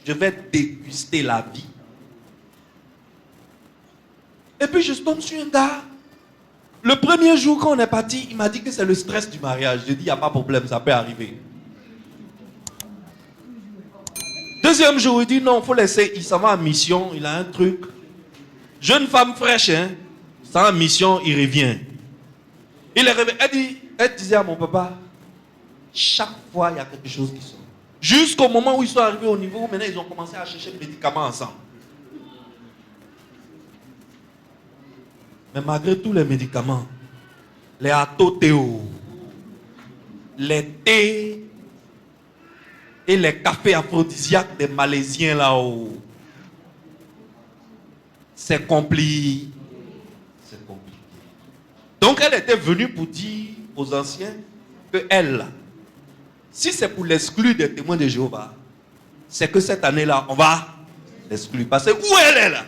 je vais déguster la vie. Et puis je tombe sur un gars. Le premier jour quand on est parti, il m'a dit que c'est le stress du mariage. J'ai dit, il n'y a pas de problème, ça peut arriver. Deuxième jour, il dit non, il faut laisser, il s'en va en mission, il a un truc. Jeune femme fraîche, hein, il s'en va en mission, il revient. Il est revenu, elle disait à mon papa, chaque fois il y a quelque chose qui sort. Jusqu'au moment où ils sont arrivés au niveau où maintenant ils ont commencé à chercher des médicaments ensemble. Mais malgré tous les médicaments, les atotéo, les thés et les cafés aphrodisiaques des Malaisiens là-haut, c'est compliqué. C'est compliqué. Donc elle était venue pour dire aux anciens que elle, si c'est pour l'exclure des témoins de Jéhovah, c'est que cette année-là, on va l'exclure. Parce que où elle est là,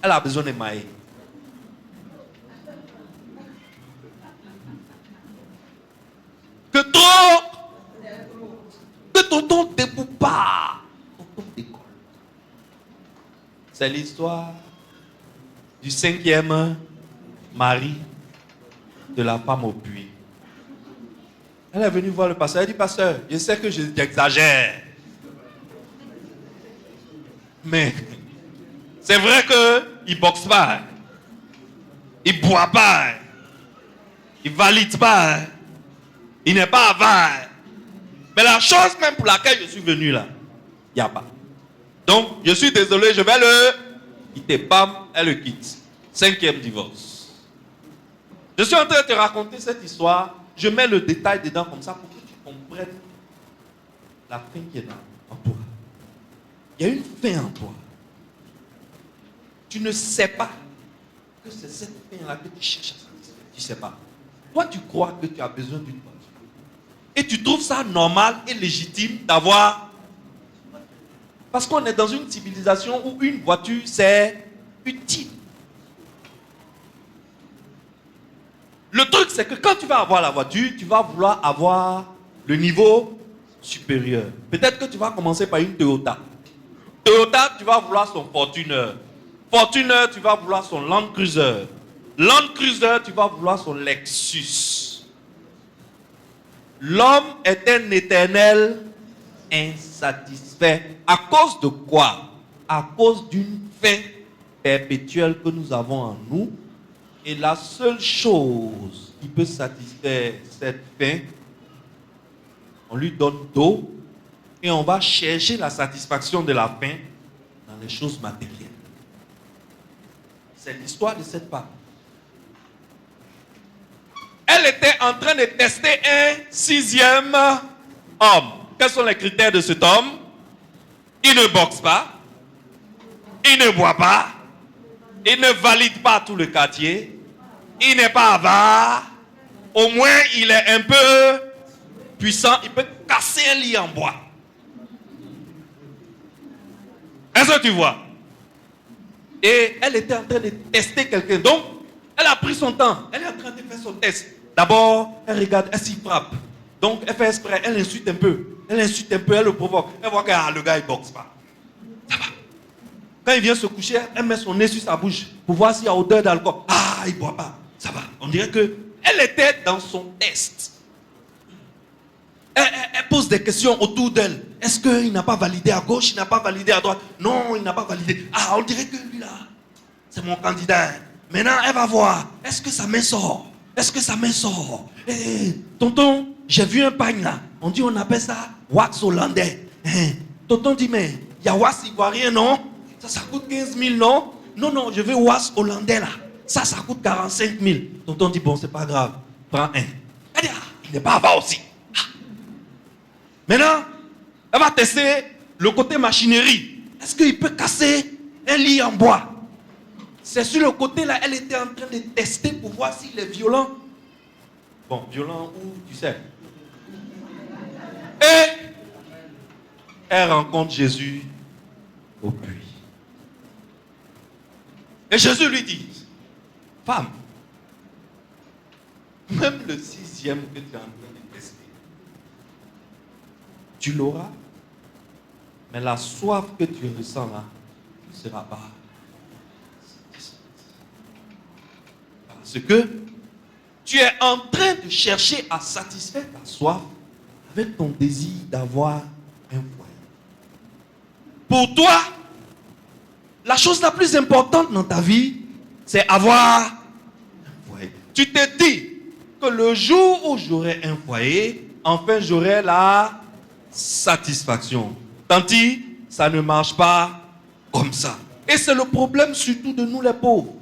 elle a besoin de maïs. Que tonton ne debout pas. Tonton décolle. C'est l'histoire du 5e mari de la femme au puits. Elle est venue voir le pasteur. Elle dit, pasteur, je sais que j'exagère. Mais c'est vrai qu'il ne boxe pas. Il ne boit pas. Il ne valide pas. Il n'est pas avare. Mais la chose même pour laquelle je suis venu là, il n'y a pas. Donc, je suis désolé, je vais le quitter. Bam, elle le quitte. 5e divorce. Je suis en train de te raconter cette histoire. Je mets le détail dedans comme ça pour que tu comprennes la fin qui est en toi. Il y a une fin en toi. Tu ne sais pas que c'est cette fin-là que tu cherches à satisfaire. Tu ne sais pas. Toi, tu crois que tu as besoin d'une voiture. Et tu trouves ça normal et légitime d'avoir... Parce qu'on est dans une civilisation où une voiture, c'est utile. Le truc, c'est que quand tu vas avoir la voiture, tu vas vouloir avoir le niveau supérieur. Peut-être que tu vas commencer par une Toyota. Toyota, tu vas vouloir son Fortuner. Fortuner, tu vas vouloir son Land Cruiser. Land Cruiser, tu vas vouloir son Lexus. L'homme est un éternel insatisfait. À cause de quoi? À cause d'une faim perpétuelle que nous avons en nous. Et la seule chose qui peut satisfaire cette faim, on lui donne d'eau et on va chercher la satisfaction de la faim dans les choses matérielles. C'est l'histoire de cette femme. Elle était en train de tester un 6e homme. Quels sont les critères de cet homme? Il ne boxe pas, il ne boit pas, il ne valide pas tout le quartier, il n'est pas avare, au moins il est un peu puissant, il peut casser un lit en bois. Est-ce que tu vois? Et elle était en train de tester quelqu'un. Donc, elle a pris son temps. Elle est en train de faire son test. D'abord, elle regarde, elle s'y frappe. Donc, elle fait exprès, elle insulte un peu. Elle insulte un peu, elle le provoque. Elle voit que le gars, il ne boxe pas. Ça va. Quand il vient se coucher, elle met son nez sur sa bouche pour voir s'il y a odeur d'alcool. Ah, il ne boit pas. Ça va. On dirait qu'elle était dans son test. Elle pose des questions autour d'elle. Est-ce qu'il n'a pas validé à gauche, il n'a pas validé à droite? Non, il n'a pas validé. Ah, on dirait que lui là, c'est mon candidat. Maintenant, elle va voir. Est-ce que sa main sort? Est-ce que sa main sort? Tonton, j'ai vu un pagne là. On appelle ça wax hollandais. Tonton dit, mais il y a wax ivoirien, non? Ça coûte 15 000, non? Non, je veux wax hollandais là. Ça coûte 45 000. Tonton dit, bon, c'est pas grave. Prends un. Elle dit, il n'est pas avare aussi. Maintenant, elle va tester le côté machinerie. Est-ce qu'il peut casser un lit en bois? C'est sur le côté là, elle était en train de tester pour voir s'il est violent. Bon, violent ou tu sais. Et elle rencontre Jésus au puits. Et Jésus lui dit, femme, même le 6e que tu es en train de tester, tu l'auras, mais la soif que tu ressens là ne sera pas. Parce que tu es en train de chercher à satisfaire ta soif avec ton désir d'avoir un foyer. Pour toi, la chose la plus importante dans ta vie, c'est avoir un foyer. Tu te dis que le jour où j'aurai un foyer, enfin j'aurai la satisfaction. Tanti, ça ne marche pas comme ça. Et c'est le problème surtout de nous les pauvres.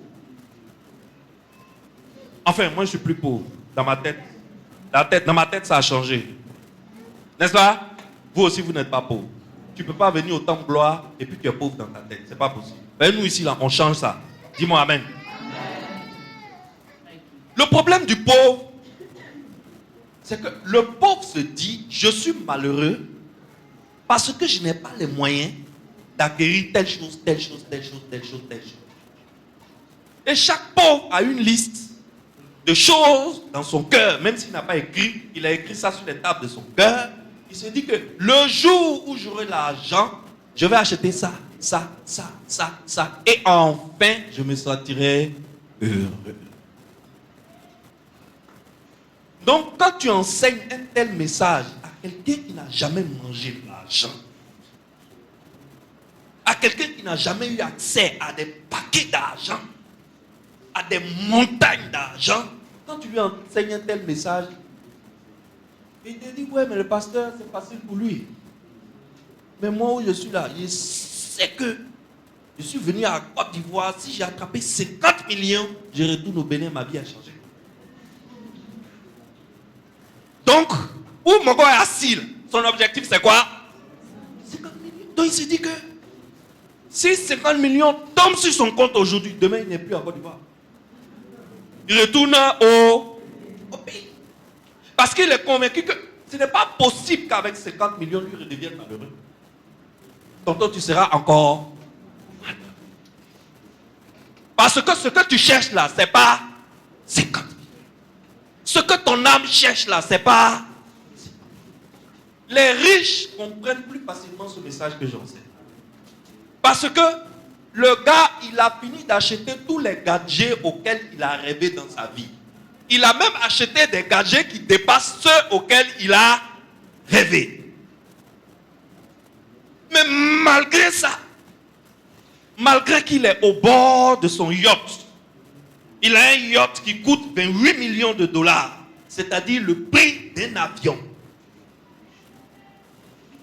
Enfin, moi je suis plus pauvre. Dans ma tête. Dans ma tête, ça a changé. N'est-ce pas? Vous aussi, vous n'êtes pas pauvre. Tu ne peux pas venir au temple gloire et puis tu es pauvre dans ta tête. C'est pas possible. Mais nous ici, là, on change ça. Dis-moi amen. Le problème du pauvre, c'est que le pauvre se dit, je suis malheureux parce que je n'ai pas les moyens d'acquérir telle chose, telle chose, telle chose, telle chose, telle chose. Et chaque pauvre a une liste de choses dans son cœur, même s'il n'a pas écrit, il a écrit ça sur les tables de son cœur. Il se dit que le jour où j'aurai l'argent, je vais acheter ça, ça, ça, ça, ça. Et enfin, je me sentirai heureux. Donc, quand tu enseignes un tel message à quelqu'un qui n'a jamais mangé de l'argent, à quelqu'un qui n'a jamais eu accès à des paquets d'argent, à des montagnes d'argent, quand tu lui enseignes un tel message, il te dit, ouais, mais le pasteur, c'est facile pour lui. Mais moi où je suis là, je sais que je suis venu à Côte d'Ivoire, si j'ai attrapé 50 millions, je retourne au Bénin, ma vie a changé. Donc, où mon gars est assis, son objectif c'est quoi? 50 millions. Donc il se dit que si 50 millions tombent sur son compte aujourd'hui, demain il n'est plus à Côte d'Ivoire. Il retourne au pays. Parce qu'il est convaincu que ce n'est pas possible qu'avec 50 millions, lui redevienne malheureux. Tonton, tu seras encore malheureux. Parce que ce que tu cherches là, ce n'est pas 50 millions. Ce que ton âme cherche là, ce n'est pas... Les riches comprennent plus facilement ce message que j'enseigne. Parce que le gars, il a fini d'acheter tous les gadgets auxquels il a rêvé dans sa vie. Il a même acheté des gadgets qui dépassent ceux auxquels il a rêvé. Mais malgré ça, malgré qu'il est au bord de son yacht, il a un yacht qui coûte 28 millions de dollars, c'est-à-dire le prix d'un avion.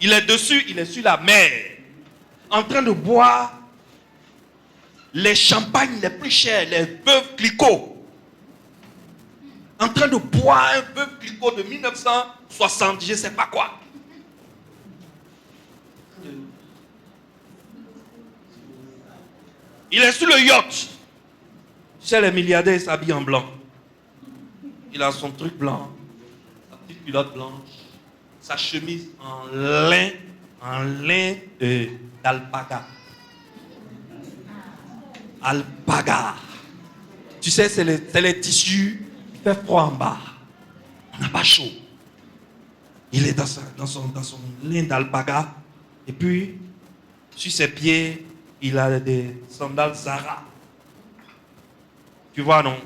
Il est dessus, il est sur la mer, en train de boire les champagnes les plus chers, les veuves Clicquot. En train de boire un veuve Clicquot de 1960, je ne sais pas quoi. Il est sur le yacht. Chez les milliardaires, il s'habille en blanc. Il a son truc blanc, sa petite culotte blanche, sa chemise en lin d'alpaga. Alpaga. Tu sais, c'est les tissus, il fait froid en bas. On n'a pas chaud. Il est dans son lin d'alpaga. Et puis, sur ses pieds, il a des sandales Zara. Tu vois, non?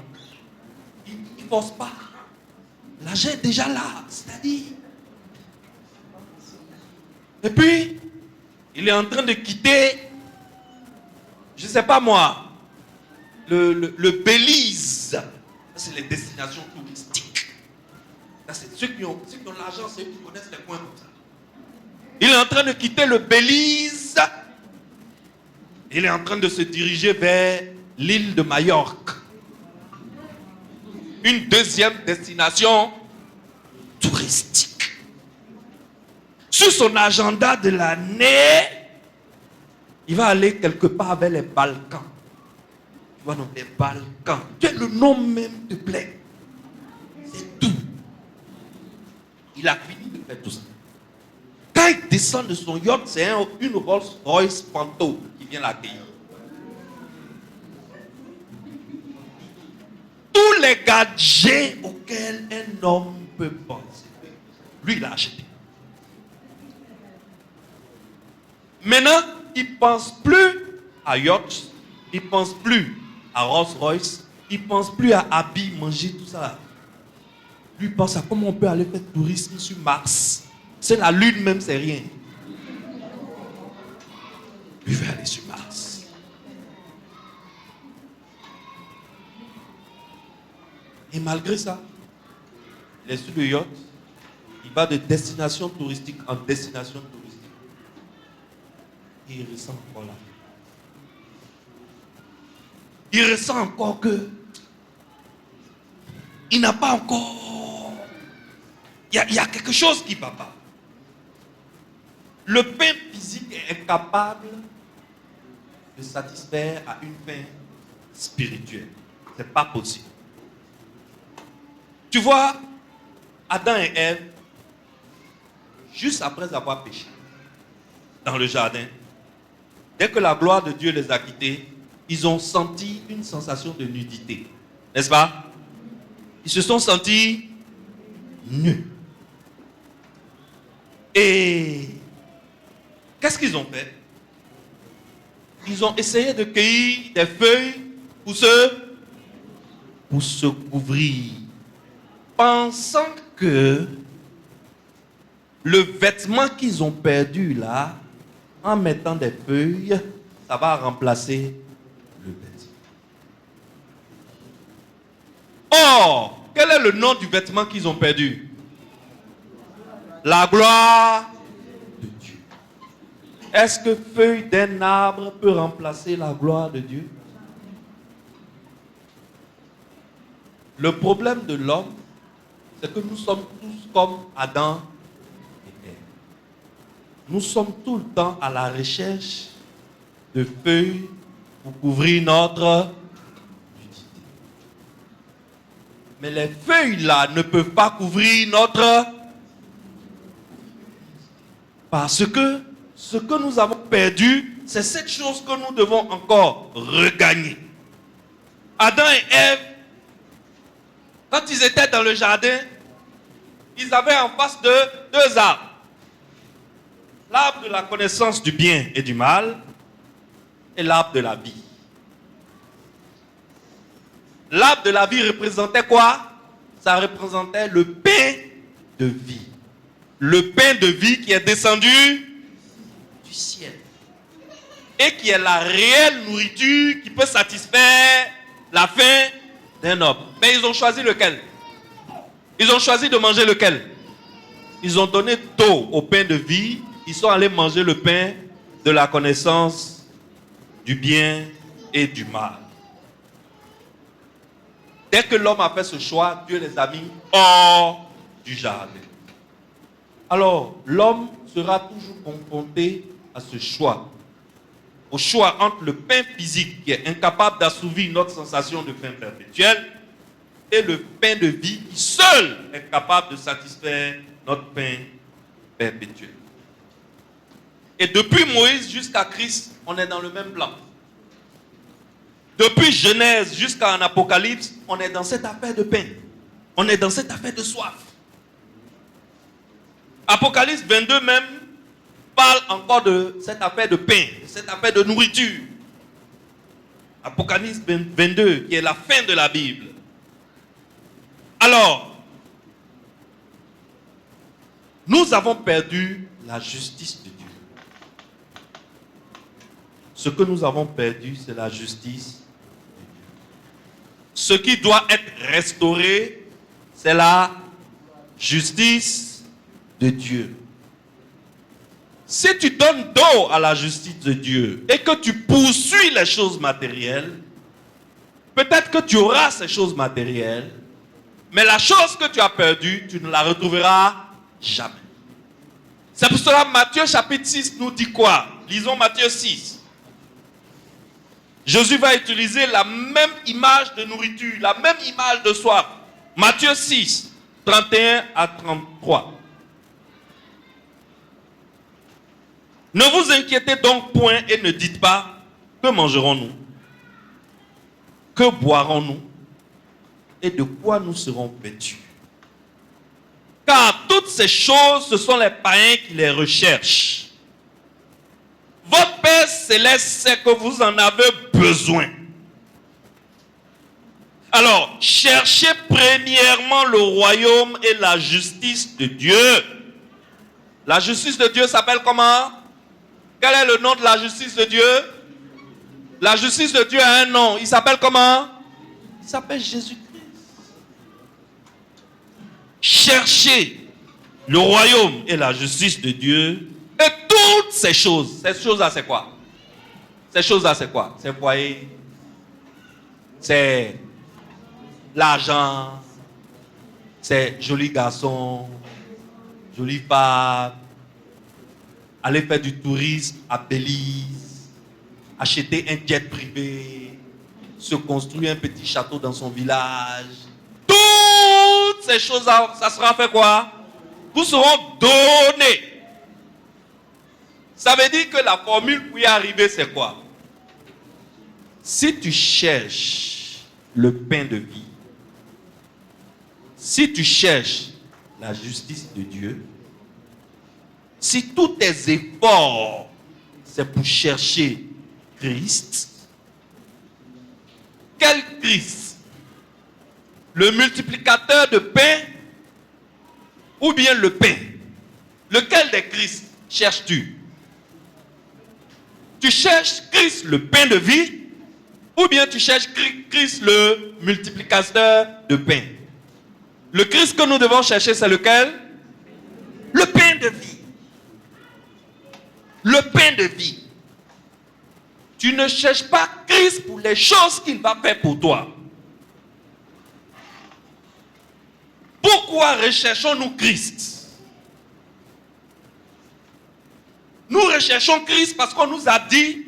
Il ne force pas. L'argent est déjà là. C'est-à-dire. Et puis, il est en train de quitter, je ne sais pas moi, le Belize. C'est les destinations touristiques. Ça, c'est ceux qui ont l'argent, c'est eux qui connaissent les coins comme ça. Il est en train de quitter le Belize. Il est en train de se diriger vers l'île de Majorque. Une deuxième destination touristique. Sur son agenda de l'année, il va aller quelque part vers les Balkans. Tu vois, non, les Balkans. Le nom même te plaît. C'est tout. Il a fini de faire tout ça. Quand il descend de son yacht, c'est une Rolls-Royce Panto qui vient l'accueillir. Tous les gadgets auxquels un homme peut penser, lui, il a acheté. Maintenant, il ne pense plus à yacht, il ne pense plus à Rolls-Royce, il ne pense plus à habits, manger, tout ça. Lui, il pense à comment on peut aller faire tourisme sur Mars. C'est la Lune même, c'est rien. Lui veut aller sur Mars. Et malgré ça, il est sur le yacht. Il va de destination touristique en destination touristique. Et il ressent encore là. Il ressent encore que il n'a pas encore... Il y a quelque chose qui ne va pas. Le pain physique est incapable de satisfaire à une faim spirituelle. Ce n'est pas possible. Tu vois, Adam et Ève, juste après avoir péché dans le jardin, dès que la gloire de Dieu les a quittés, ils ont senti une sensation de nudité. N'est-ce pas? Ils se sont sentis nus. Et qu'est-ce qu'ils ont fait? Ils ont essayé de cueillir des feuilles pour se couvrir, pensant que le vêtement qu'ils ont perdu là, en mettant des feuilles, ça va remplacer le vêtement. Or, quel est le nom du vêtement qu'ils ont perdu? La gloire de Dieu. Est-ce que feuille d'un arbre peut remplacer la gloire de Dieu? Le problème de l'homme, c'est que nous sommes tous comme Adam et Ève. Nous sommes tout le temps à la recherche de feuilles pour couvrir notre nudité. Mais les feuilles là ne peuvent pas couvrir notre... Parce que ce que nous avons perdu, c'est cette chose que nous devons encore regagner. Adam et Ève, quand ils étaient dans le jardin, ils avaient en face d'eux deux arbres. L'arbre de la connaissance du bien et du mal et l'arbre de la vie. L'arbre de la vie représentait quoi? Ça représentait le pain de vie. Le pain de vie qui est descendu du du ciel. Et qui est la réelle nourriture qui peut satisfaire la faim d'un homme. Mais ils ont choisi lequel? Ils ont choisi de manger lequel? Ils ont donné tôt au pain de vie. Ils sont allés manger le pain de la connaissance du bien et du mal. Dès que l'homme a fait ce choix, Dieu les a mis hors du jardin. Alors, l'homme sera toujours confronté à ce choix. Au choix entre le pain physique qui est incapable d'assouvir notre sensation de faim perpétuelle et le pain de vie qui seul est capable de satisfaire notre faim perpétuel. Et depuis Moïse jusqu'à Christ, on est dans le même plan. Depuis Genèse jusqu'à Apocalypse, on est dans cette affaire de pain. On est dans cette affaire de soif. Apocalypse 22 même parle encore de cette affaire de pain, de cette affaire de nourriture. Apocalypse 22, qui est la fin de la Bible. Alors, nous avons perdu la justice de Dieu. Ce que nous avons perdu, c'est la justice de Dieu. Ce qui doit être restauré, c'est la justice de Dieu. Si tu donnes dos à la justice de Dieu et que tu poursuis les choses matérielles, peut-être que tu auras ces choses matérielles, mais la chose que tu as perdue, tu ne la retrouveras jamais. C'est pour cela que Matthieu chapitre 6 nous dit quoi? Lisons Matthieu 6. Jésus va utiliser la même image de nourriture, la même image de soif. Matthieu 6, 31 à 33. Ne vous inquiétez donc point et ne dites pas, que mangerons-nous? Que boirons-nous? Et de quoi nous serons vêtus? Car toutes ces choses, ce sont les païens qui les recherchent. Votre Père céleste sait que vous en avez besoin. Alors, cherchez premièrement le royaume et la justice de Dieu. La justice de Dieu s'appelle comment? Quel est le nom de la justice de Dieu? La justice de Dieu a un nom. Il s'appelle comment? Il s'appelle Jésus-Christ. Cherchez le royaume et la justice de Dieu. Et toutes ces choses-là, c'est quoi? Ces choses-là, c'est quoi? C'est foyer, c'est l'argent, c'est joli garçon, jolie femme, aller faire du tourisme à Belize, acheter un jet privé, se construire un petit château dans son village. Toutes ces choses-là, ça sera fait quoi? Vous seront donnés. Ça veut dire que la formule pour y arriver, c'est quoi? Si tu cherches le pain de vie, si tu cherches la justice de Dieu, si tous tes efforts, c'est pour chercher Christ, quel Christ? Le multiplicateur de pain ou bien le pain? Lequel des Christ cherches-tu? Tu cherches Christ le pain de vie ou bien tu cherches Christ le multiplicateur de pain? Le Christ que nous devons chercher, c'est lequel? Le pain de vie. Le pain de vie. Tu ne cherches pas Christ pour les choses qu'il va faire pour toi. Pourquoi recherchons-nous Christ? Nous recherchons Christ parce qu'on nous a dit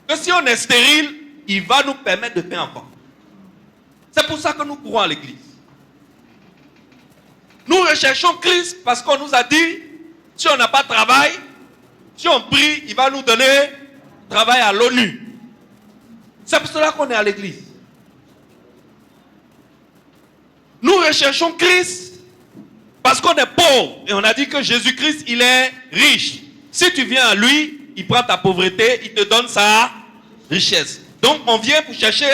que si on est stérile, il va nous permettre de faire enfant. C'est pour ça que nous courons à l'église. Nous recherchons Christ parce qu'on nous a dit, si on n'a pas de travail, si on prie, il va nous donner travail à l'ONU. C'est pour cela qu'on est à l'église. Nous recherchons Christ parce qu'on est pauvre. Et on a dit que Jésus-Christ, il est riche. Si tu viens à lui, il prend ta pauvreté, il te donne sa richesse. Donc on vient pour chercher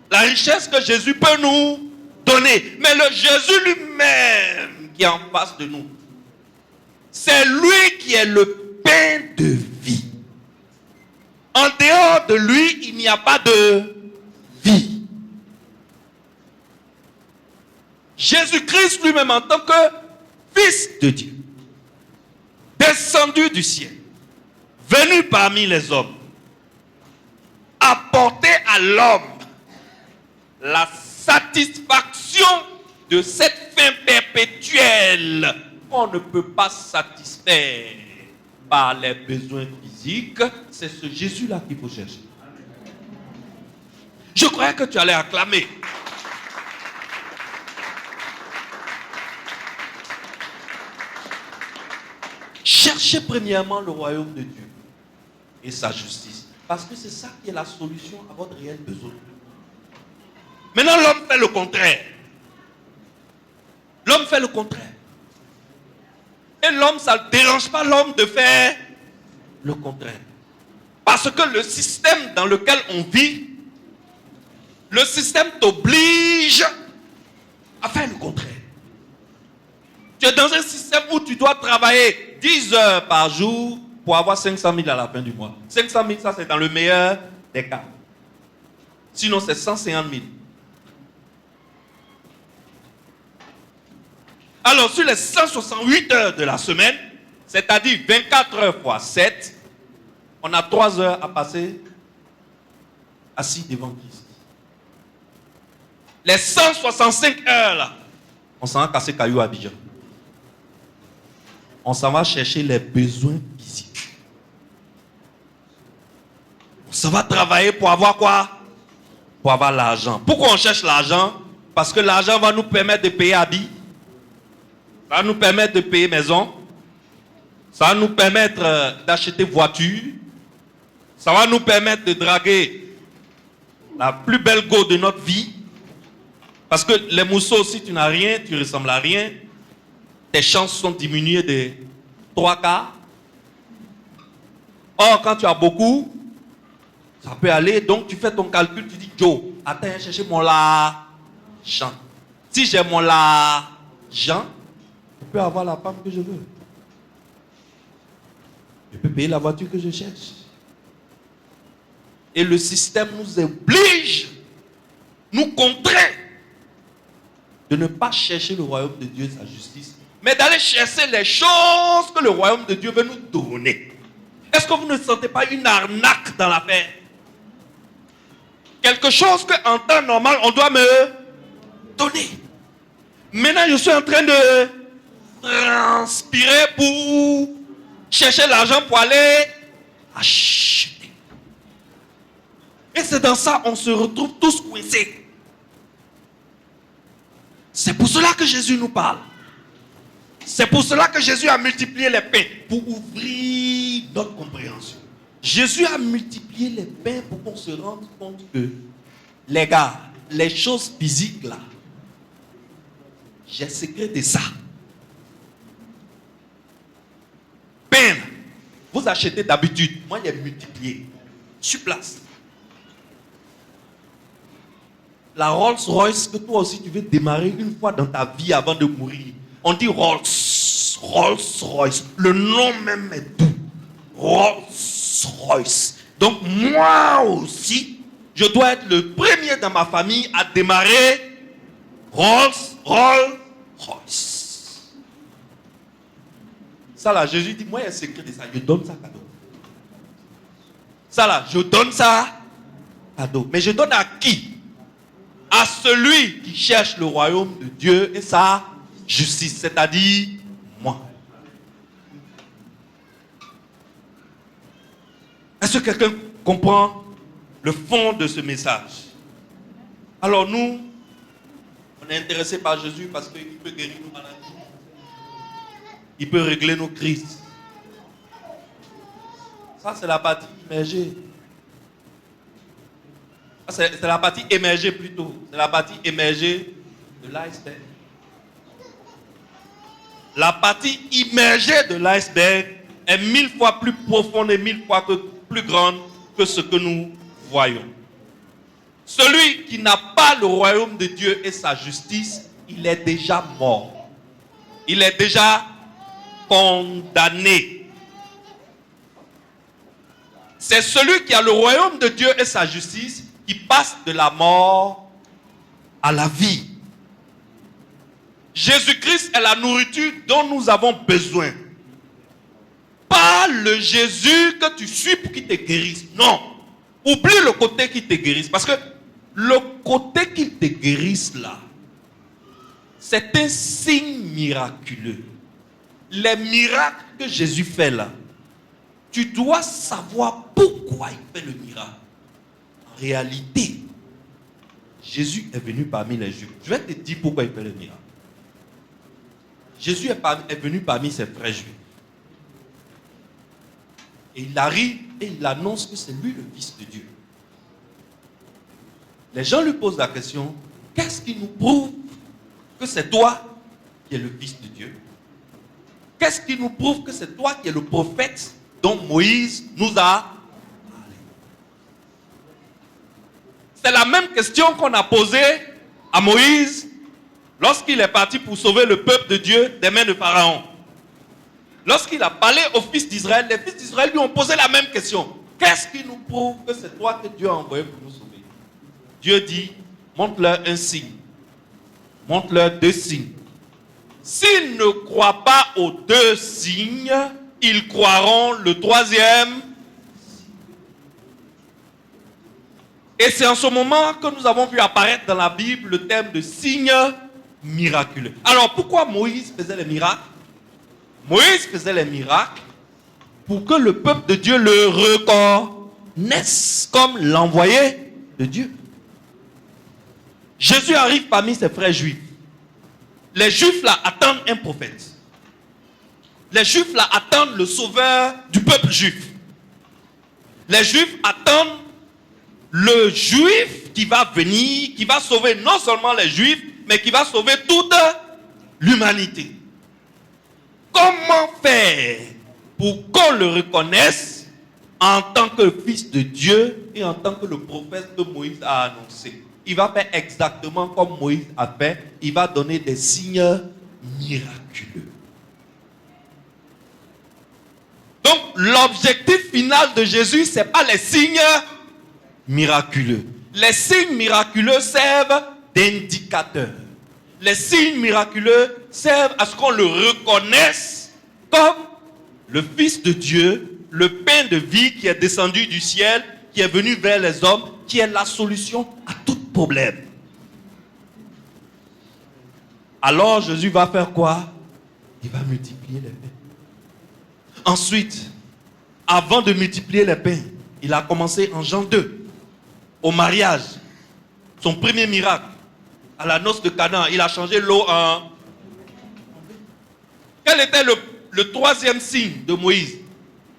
la richesse que Jésus peut nous donner. Mais le Jésus lui-même qui est en face de nous, c'est lui qui est le pain de vie. En dehors de lui, il n'y a pas de vie. Jésus-Christ lui-même en tant que Fils de Dieu, descendu du ciel, venu parmi les hommes, apporter à l'homme la satisfaction de cette faim perpétuelle qu'on ne peut pas satisfaire par les besoins physiques. C'est ce Jésus-là qu'il faut chercher. Je croyais que tu allais acclamer. Cherchez premièrement le royaume de Dieu et sa justice. Parce que c'est ça qui est la solution à votre réel besoin. Maintenant, l'homme fait le contraire. L'homme fait le contraire. Et l'homme, ça ne dérange pas l'homme de faire le contraire. Parce que le système dans lequel on vit, le système t'oblige à faire le contraire. Tu es dans un système où tu dois travailler 10 heures par jour pour avoir 500 000 à la fin du mois. 500 000, ça c'est dans le meilleur des cas. Sinon, c'est 150 000. Alors, sur les 168 heures de la semaine, c'est-à-dire 24 heures fois 7, on a 3 heures à passer assis devant Christ. Les 165 heures là, on s'en va casser caillou à Abidjan. On s'en va chercher les besoins physiques. On s'en va travailler pour avoir quoi? Pour avoir l'argent. Pourquoi on cherche l'argent? Parce que l'argent va nous permettre de payer habits. Ça va nous permettre de payer maison. Ça va nous permettre d'acheter voiture. Ça va nous permettre de draguer la plus belle go de notre vie. Parce que les mousseaux, si tu n'as rien, tu ne ressembles à rien. Tes chances sont diminuées de 3 quarts. Or, quand tu as beaucoup, ça peut aller. Donc, tu fais ton calcul, tu dis, Joe, attends, chercher mon l'argent. Si j'ai mon l'argent, je peux avoir la femme que je veux. Je peux payer la voiture que je cherche. Et le système nous oblige, nous contraint de ne pas chercher le royaume de Dieu et sa justice, mais d'aller chercher les choses que le royaume de Dieu veut nous donner. Est-ce que vous ne sentez pas une arnaque dans l'affaire? Quelque chose qu'en temps normal, on doit me donner. Maintenant, je suis en train de transpirer pour chercher l'argent pour aller acheter. Et c'est dans ça qu'on se retrouve tous coincés. C'est pour cela que Jésus nous parle. C'est pour cela que Jésus a multiplié les pains, pour ouvrir notre compréhension. Jésus a multiplié les pains pour qu'on se rende compte que, les gars, les choses physiques là, j'ai sécrété ça. Pain, vous achetez d'habitude, moi j'ai multiplié, sur place. La Rolls-Royce que toi aussi tu veux démarrer une fois dans ta vie avant de mourir. On dit Rolls-Royce. Le nom même est doux. Rolls-Royce. Donc moi aussi, je dois être le premier dans ma famille à démarrer Rolls-Royce. Ça là, Jésus dit, moi il y a un secret de ça, je donne ça cadeau. Ça là, je donne ça cadeau. Mais je donne à qui? À celui qui cherche le royaume de Dieu et sa justice, c'est-à-dire moi. Est-ce que quelqu'un comprend le fond de ce message? Alors nous, on est intéressé par Jésus parce qu'il peut guérir nos maladies. Il peut régler nos crises. Ça, c'est la partie immergée. C'est la partie émergée plutôt. C'est la partie émergée de l'iceberg. La partie immergée de l'iceberg est 1000 fois plus profonde et 1000 fois plus grande que ce que nous voyons. Celui qui n'a pas le royaume de Dieu et sa justice, il est déjà mort. Il est déjà condamné. c'est celui qui a le royaume de Dieu et sa justice qui passe de la mort à la vie. Jésus-Christ est la nourriture dont nous avons besoin. Pas le Jésus que tu suis pour qu'il te guérisse. Non. Oublie le côté qui te guérisse. Parce que le côté qu'il te guérisse là, c'est un signe miraculeux. Les miracles que Jésus fait là, tu dois savoir pourquoi il fait le miracle. En réalité, Jésus est venu parmi les Juifs. Je vais te dire pourquoi il fait le miracle. Jésus est venu parmi ses frères juifs. Et il arrive et il annonce que c'est lui le Fils de Dieu. Les gens lui posent la question, qu'est-ce qui nous prouve que c'est toi qui es le Fils de Dieu? Qu'est-ce qui nous prouve que c'est toi qui es le prophète dont Moïse nous a parlé? C'est la même question qu'on a posée à Moïse lorsqu'il est parti pour sauver le peuple de Dieu des mains de Pharaon. Lorsqu'il a parlé aux fils d'Israël, les fils d'Israël lui ont posé la même question. Qu'est-ce qui nous prouve que c'est toi que Dieu a envoyé pour nous sauver? Dieu dit, montre-leur un signe. Montre-leur 2 signes. S'ils ne croient pas aux 2 signes, ils croiront le 3e. Et c'est en ce moment que nous avons vu apparaître dans la Bible le thème de signe miraculeux. Alors pourquoi Moïse faisait les miracles? Moïse faisait les miracles pour que le peuple de Dieu le reconnaisse comme l'envoyé de Dieu. Jésus arrive parmi ses frères juifs. Les juifs là attendent un prophète. Les juifs là attendent le sauveur du peuple juif. Les juifs attendent le juif qui va venir, qui va sauver non seulement les juifs, mais qui va sauver toute l'humanité. Comment faire pour qu'on le reconnaisse en tant que fils de Dieu et en tant que le prophète que Moïse a annoncé? Il va faire exactement comme Moïse a fait. Il va donner des signes miraculeux. Donc, l'objectif final de Jésus, ce n'est pas les signes miraculeux. Les signes miraculeux servent d'indicateurs. Les signes miraculeux servent à ce qu'on le reconnaisse comme le Fils de Dieu, le pain de vie qui est descendu du ciel, qui est venu vers les hommes, qui est la solution à tout problème. Alors Jésus va faire quoi? Il va multiplier les pains. Ensuite, avant de multiplier les pains, il a commencé en Jean 2, au mariage, son premier miracle. À la noce de Cana, il a changé l'eau en... Quel était le 3e signe de Moïse?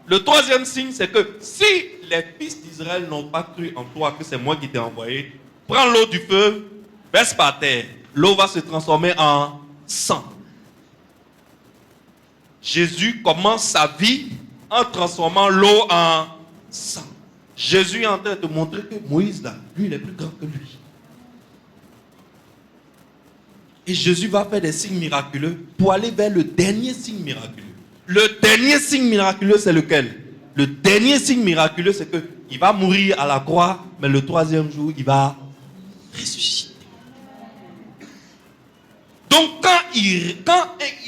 Le 3e signe, c'est que si les fils d'Israël n'ont pas cru en toi, que c'est moi qui t'ai envoyé, prends l'eau du feu, verse par terre. L'eau va se transformer en sang. Jésus commence sa vie en transformant l'eau en sang. Jésus est en train de montrer que Moïse, là, lui, il est plus grand que lui. Et Jésus va faire des signes miraculeux pour aller vers le dernier signe miraculeux. Le dernier signe miraculeux, c'est lequel? Le dernier signe miraculeux, c'est qu'il va mourir à la croix, mais le 3e jour, il va ressusciter. Donc quand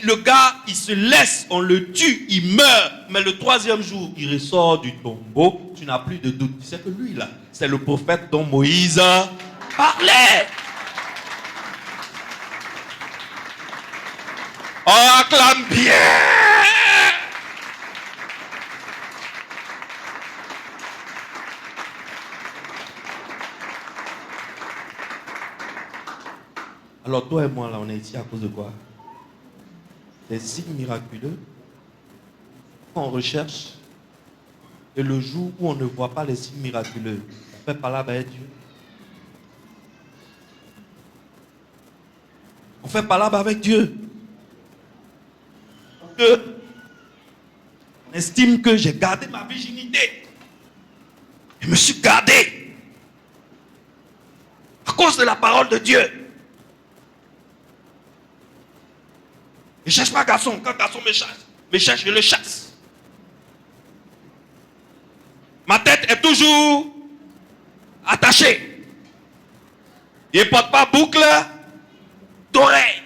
le gars, il se laisse, on le tue, il meurt, mais le 3e jour, il ressort du tombeau, tu n'as plus de doute. Tu sais que lui, là, c'est le prophète dont Moïse parlait. On acclame bien. Alors toi et moi, là, on est ici à cause de quoi? Des signes miraculeux qu'on recherche. Et le jour où on ne voit pas les signes miraculeux, on fait palabre avec Dieu. On fait palabre avec Dieu. Parce que on estime que j'ai gardé ma virginité. Je me suis gardé. À cause de la parole de Dieu. Je ne cherche pas garçon. Quand garçon me cherche, je le chasse. Matin, toujours attaché. Il ne porte pas boucle d'oreille.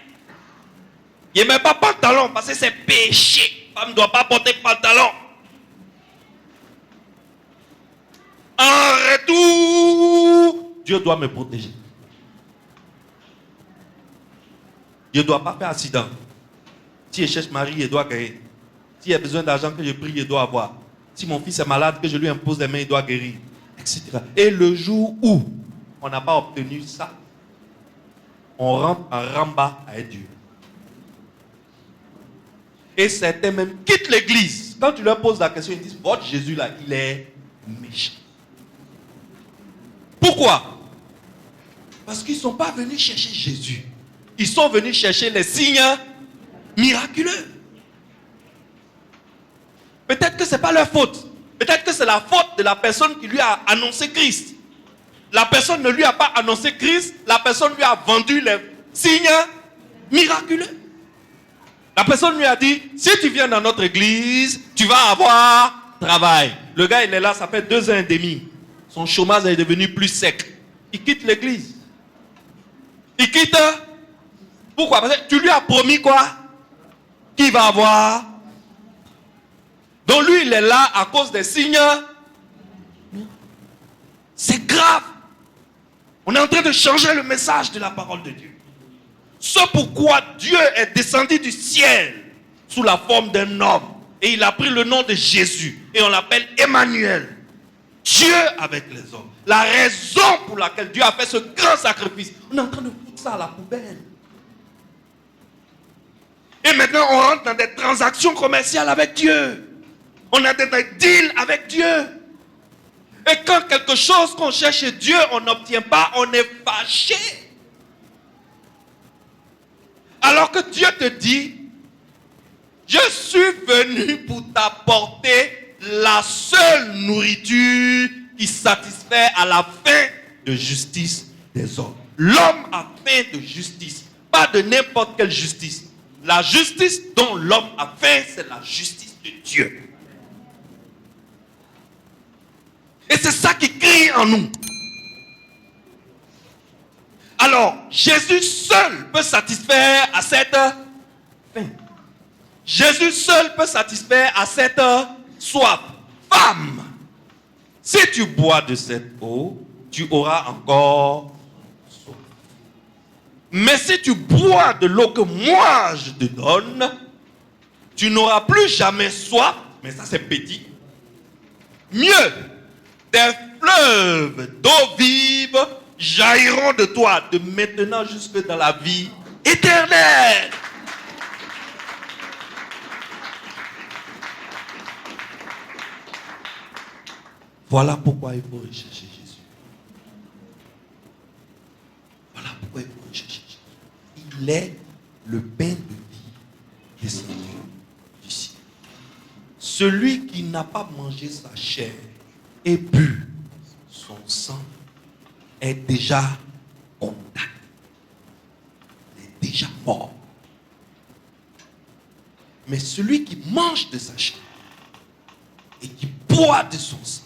Il ne met pas pantalon parce que c'est péché. La femme ne doit pas porter pantalon. En retour, Dieu doit me protéger. Je ne dois pas faire accident. Si je cherche mari, il doit gagner. S'il y a besoin d'argent que je prie, il doit avoir. Si mon fils est malade, que je lui impose les mains, il doit guérir. Etc. Et le jour où on n'a pas obtenu ça, on rentre en ramba avec Dieu. Et certains même quittent l'église. Quand tu leur poses la question, ils disent, votre Jésus là, il est méchant. Pourquoi? Parce qu'ils ne sont pas venus chercher Jésus. Ils sont venus chercher les signes miraculeux. Peut-être que ce n'est pas leur faute. Peut-être que c'est la faute de la personne qui lui a annoncé Christ. La personne ne lui a pas annoncé Christ. La personne lui a vendu les signes miraculeux. La personne lui a dit, si tu viens dans notre église, tu vas avoir travail. Le gars, il est là, ça fait 2 ans et demi. Son chômage est devenu plus sec. Il quitte l'église. Il quitte. Pourquoi? Parce que tu lui as promis quoi? Qu'il va avoir. Donc lui, il est là à cause des signes. C'est grave. On est en train de changer le message de la parole de Dieu. C'est pourquoi Dieu est descendu du ciel sous la forme d'un homme. Et il a pris le nom de Jésus. Et on l'appelle Emmanuel. Dieu avec les hommes. La raison pour laquelle Dieu a fait ce grand sacrifice. On est en train de foutre ça à la poubelle. Et maintenant, on rentre dans des transactions commerciales avec Dieu. On a des deals avec Dieu. Et quand quelque chose qu'on cherche chez Dieu, on n'obtient pas, on est fâché. Alors que Dieu te dit, je suis venu pour t'apporter la seule nourriture qui satisfait à la faim de justice des hommes. L'homme a faim de justice, pas de n'importe quelle justice. La justice dont l'homme a faim, c'est la justice de Dieu. Et c'est ça qui crie en nous. Alors, Jésus seul peut satisfaire à cette faim. Jésus seul peut satisfaire à cette soif. Femme, si tu bois de cette eau, tu auras encore soif. Mais si tu bois de l'eau que moi je te donne, tu n'auras plus jamais soif. Mais ça c'est petit. Mieux, des fleuves d'eau vive jailliront de toi de maintenant jusque dans la vie éternelle. Voilà pourquoi il faut rechercher Jésus. Voilà pourquoi il faut rechercher Jésus. Il est le pain de vie descendu du ciel. Celui qui n'a pas mangé sa chair et bu son sang est déjà condamné. Il est déjà mort. Mais celui qui mange de sa chair et qui boit de son sang,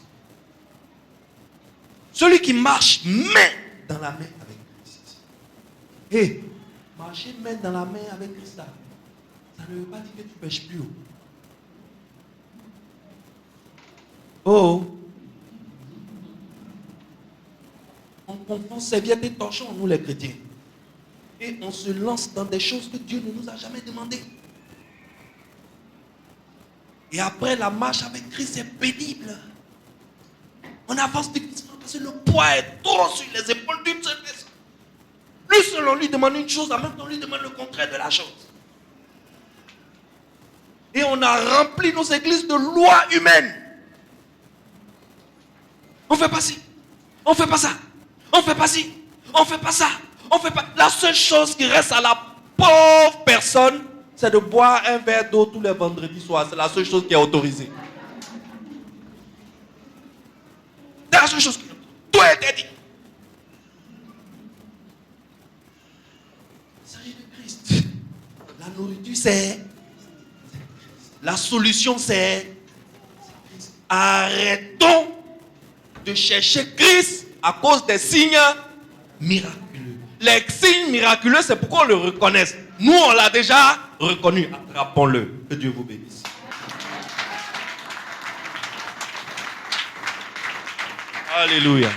celui qui marche main dans la main avec Christ. Et marcher main dans la main avec Christ, ça ne veut pas dire que tu ne pêches plus. Oh! On confond serviette et torchon, nous les chrétiens. Et on se lance dans des choses que Dieu ne nous a jamais demandées. Et après, la marche avec Christ est pénible. On avance difficilement parce que le poids est trop sur les épaules d'une seule personne. Lui seul, on lui demande une chose, en même temps, on lui demande le contraire de la chose. Et on a rempli nos églises de lois humaines. On ne fait pas ci, on ne fait pas ça, on ne fait pas ci, on ne fait pas ça, on fait pas. La seule chose qui reste à la pauvre personne, c'est de boire un verre d'eau tous les vendredis soirs. C'est la seule chose qui est autorisée. C'est la seule chose qui est autorisée. Tout est interdit. Il s'agit de Christ. La nourriture, c'est... La solution, c'est... Arrêtons de chercher Christ à cause des signes miraculeux. Les signes miraculeux, c'est pour qu'on le reconnaisse. Nous, on l'a déjà reconnu. Attrapons-le. Que Dieu vous bénisse. Alléluia.